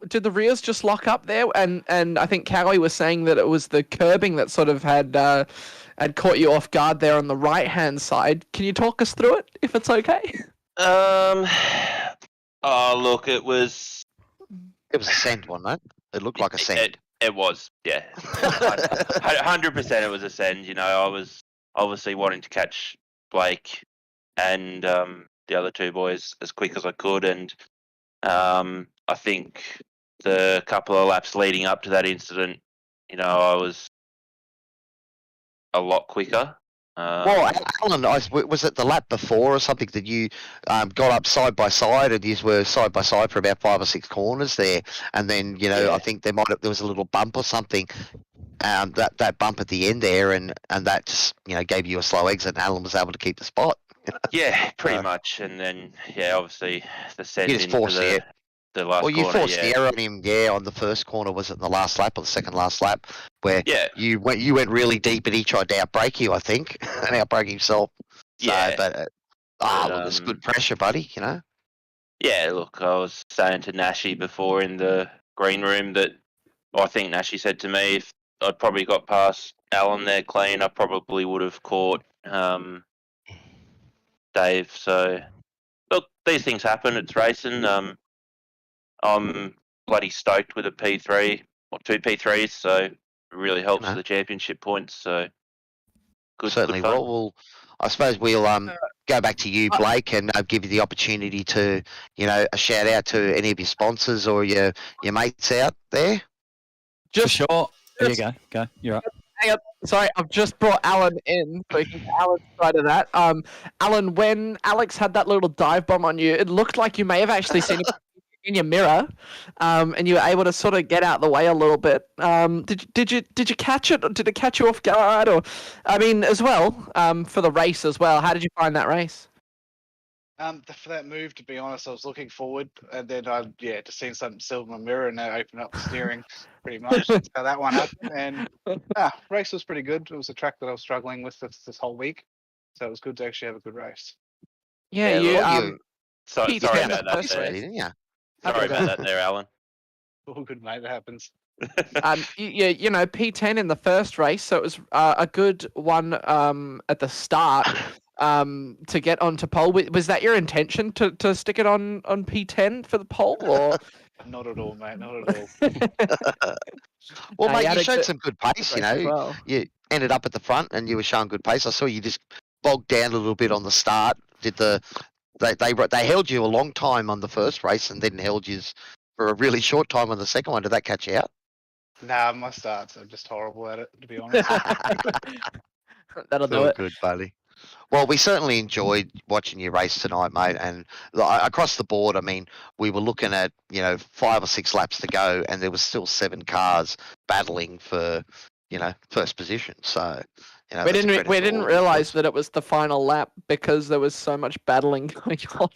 Did the rears just lock up there? And I think Cowie was saying that it was the curbing that sort of had caught you off guard there on the right hand side. Can you talk us through it, if it's okay? Look, it was a send, wasn't it? It looked like a send. It was, yeah. 100% it was a send. I was obviously wanting to catch Blake and the other two boys as quick as I could, and I think the couple of laps leading up to that incident, I was a lot quicker. Well, Alan, was it the lap before or something that you got up side by side, and you were side by side for about 5 or 6 corners there, and then I think there was a little bump or something, that bump at the end there, and that just gave you a slow exit, and Alan was able to keep the spot. Yeah, pretty much, and then obviously the send you just forced the last corner. Well, you forced the error on him, on the first corner. Was it in the last lap or the second last lap, where you went really deep and he tried to outbrake you, I think, and outbrake himself. Yeah, but look, it's good pressure, buddy. Yeah, look, I was saying to Nashi before in the green room that I think Nashi said to me if I'd probably got past Alan there clean, I probably would have caught Dave. So look, these things happen. It's racing. I'm bloody stoked with a P3 or 2 P3s, so it really helps the championship points. So good. Certainly. Good Well, I suppose we'll go back to you, Blake, and give you the opportunity to, a shout out to any of your sponsors or your mates out there. For sure. There you go. Go. You're up. Hang on. Sorry, I've just brought Alan in, so you can get Alan's side of that. Alan, when Alex had that little dive bomb on you, it looked like you may have actually seen it in your mirror, and you were able to sort of get out the way a little bit. Did you catch it? Or did it catch you off guard? Or, as well, for the race as well. How did you find that race? For that move, to be honest, I was looking forward, and then I just seen something silver in my mirror, and that opened up the steering. Pretty much, that's how that one happened. And race was pretty good. It was a track that I was struggling with this whole week, so it was good to actually have a good race. Yeah, sorry about that, didn't you? Sorry about that there, Alan. All good, mate. That happens. P10 in the first race, so it was a good one at the start to get onto pole. Was that your intention to stick it on P10 for the pole, or Not at all, mate. Not at all. Well, No, mate, had you a showed good- some good good pace. race as well. You ended up at the front and you were showing good pace. I saw you just bogged down a little bit on the start. They held you a long time on the first race and then held you for a really short time on the second one. Did that catch you out? Nah, my starts are just horrible at it, to be honest. That'll do All it. good, buddy. Well, we certainly enjoyed watching you race tonight, mate. And across the board, I mean, we were looking at 5 or 6 laps to go, and there was still 7 cars battling for first position. So We didn't realize that it was the final lap because there was so much battling going on.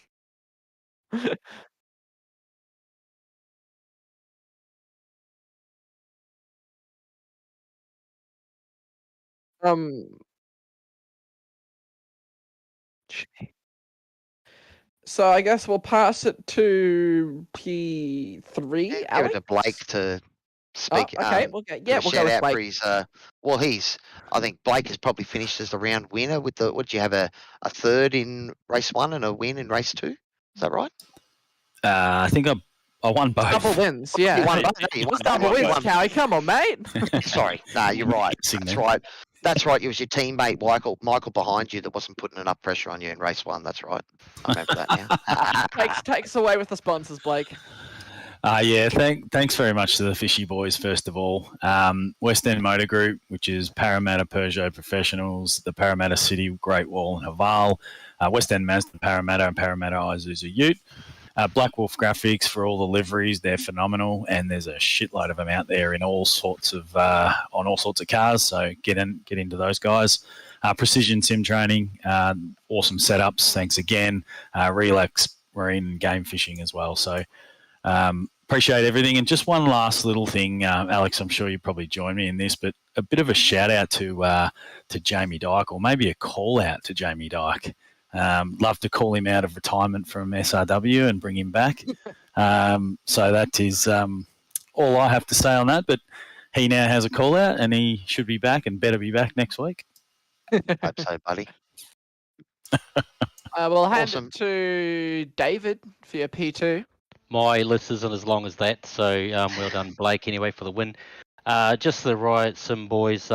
So I guess we'll pass it to P3. Give Alex? it to Blake to speak. Okay, we'll go with Blake. For his. I think Blake has probably finished as the round winner with the. What did you have a third in race 1 and a win in race 2? Is that right? I think I won both. Double wins, yeah. You won both. It was double wins, Cowie. Come on, mate. Sorry, no, you're right. Mixing That's them. right. That's right. It was your teammate Michael behind you that wasn't putting enough pressure on you in race 1. That's right. I remember that now. Take us away with the sponsors, Blake. Yeah, thanks very much to the Fishy Boys, first of all. West End Motor Group, which is Parramatta Peugeot Professionals, the Parramatta City Great Wall and Haval, West End Mazda Parramatta and Parramatta Isuzu Ute. Black Wolf Graphics for all the liveries, they're phenomenal, and there's a shitload of them out there in all sorts of on all sorts of cars. So get into those guys. Precision Sim Training, awesome setups. Thanks again. Relax Marine and Game Fishing as well. So appreciate everything. And just one last little thing, Alex. I'm sure you probably join me in this, but a bit of a shout out to Jamie Dyke, or maybe a call out to Jamie Dyke. Love to call him out of retirement from SRW and bring him back. So that is all I have to say on that. But he now has a call out and he should be back and better be back next week. Hope so, buddy. We'll hand it to David for your P2. My list isn't as long as that, so well done, Blake, anyway, for the win. Just the Riot Sim boys.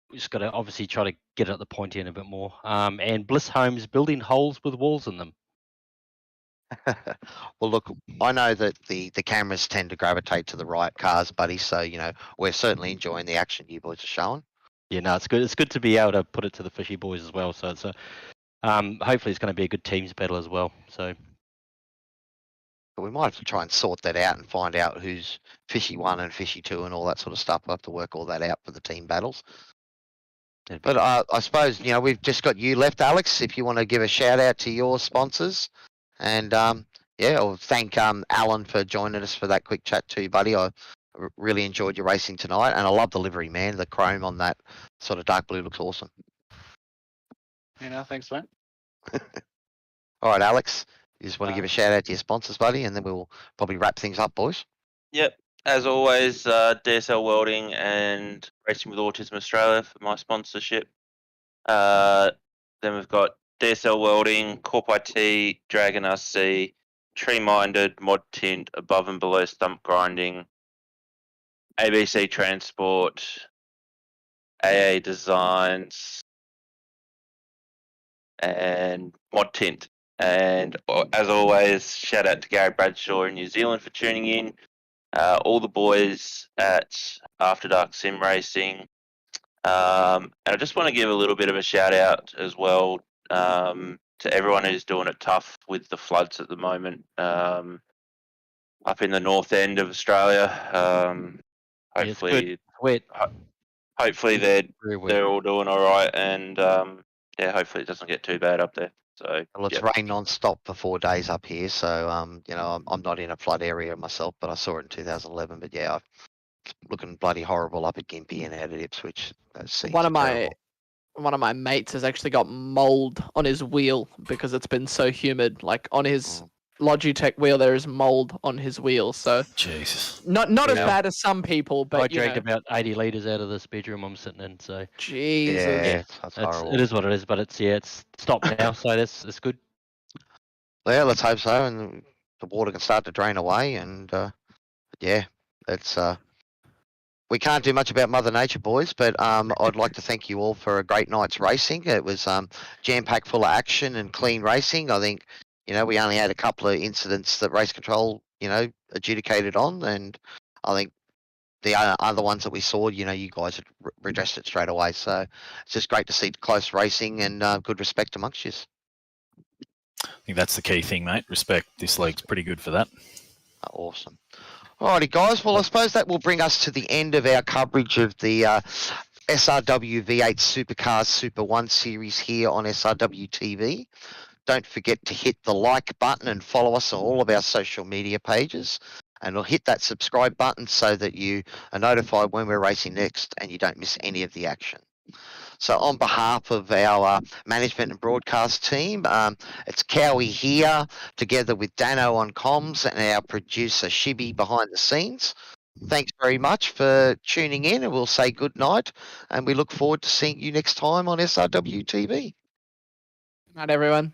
We just got to obviously try to get at the pointy end a bit more. And Bliss Homes building holes with walls in them. Well, look, I know that the cameras tend to gravitate to the Riot cars, buddy. So we're certainly enjoying the action you boys are showing. Yeah, no, it's good. It's good to be able to put it to the Fishy boys as well. So it's hopefully it's going to be a good teams battle as well. So. But we might have to try and sort that out and find out who's Fishy 1 and Fishy 2 and all that sort of stuff. We'll have to work all that out for the team battles. But I suppose, we've just got you left, Alex, if you want to give a shout out to your sponsors. And, I'll thank Alan for joining us for that quick chat too, buddy. I really enjoyed your racing tonight. And I love the livery, man. The chrome on that sort of dark blue looks awesome. Thanks, mate. All right, Alex. You just want to give a shout out to your sponsors, buddy, and then we'll probably wrap things up, boys. Yep. As always, DSL Welding and Racing with Autism Australia for my sponsorship. Then we've got DSL Welding, Corp IT, Dragon RC, Tree Minded, Mod Tint, Above and Below Stump Grinding, ABC Transport, AA Designs, and Mod Tint. And as always, shout out to Gary Bradshaw in New Zealand for tuning in. All the boys at After Dark Sim Racing. And I just want to give a little bit of a shout out as well to everyone who's doing it tough with the floods at the moment up in the north end of Australia. Hopefully, hopefully they're all doing all right, and hopefully it doesn't get too bad up there. So, well, it's rained non-stop for 4 days up here, so I'm not in a flood area myself, but I saw it in 2011. But yeah, it's looking bloody horrible up at Gympie and out at Ipswich. One of my mates has actually got mold on his wheel because it's been so humid. Like on his Logitech wheel, there is mold on his wheel. So Jesus, not as bad as some people, but I drank about 80 litres out of this bedroom I'm sitting in. So Jesus, yeah, that's horrible. It is what it is, but it's stopped now, so that's good. Yeah, let's hope so, and the water can start to drain away, and yeah, it's we can't do much about Mother Nature, boys, but I'd like to thank you all for a great night's racing. It was jam-packed full of action and clean racing. I think, we only had a couple of incidents that race control, adjudicated on, and I think the other ones that we saw, you guys had redressed it straight away. So it's just great to see close racing and good respect amongst you. I think that's the key thing, mate. Respect. This league's pretty good for that. Awesome. Alrighty, guys. Well, I suppose that will bring us to the end of our coverage of the SRW V8 Supercars Super 1 series here on SRW TV. Don't forget to hit the like button and follow us on all of our social media pages. And we'll hit that subscribe button so that you are notified when we're racing next and you don't miss any of the action. So on behalf of our management and broadcast team, it's Cowie here, together with Dano on comms and our producer Shibby behind the scenes. Thanks very much for tuning in, and we'll say good night, and we look forward to seeing you next time on SRW TV. Good night, everyone.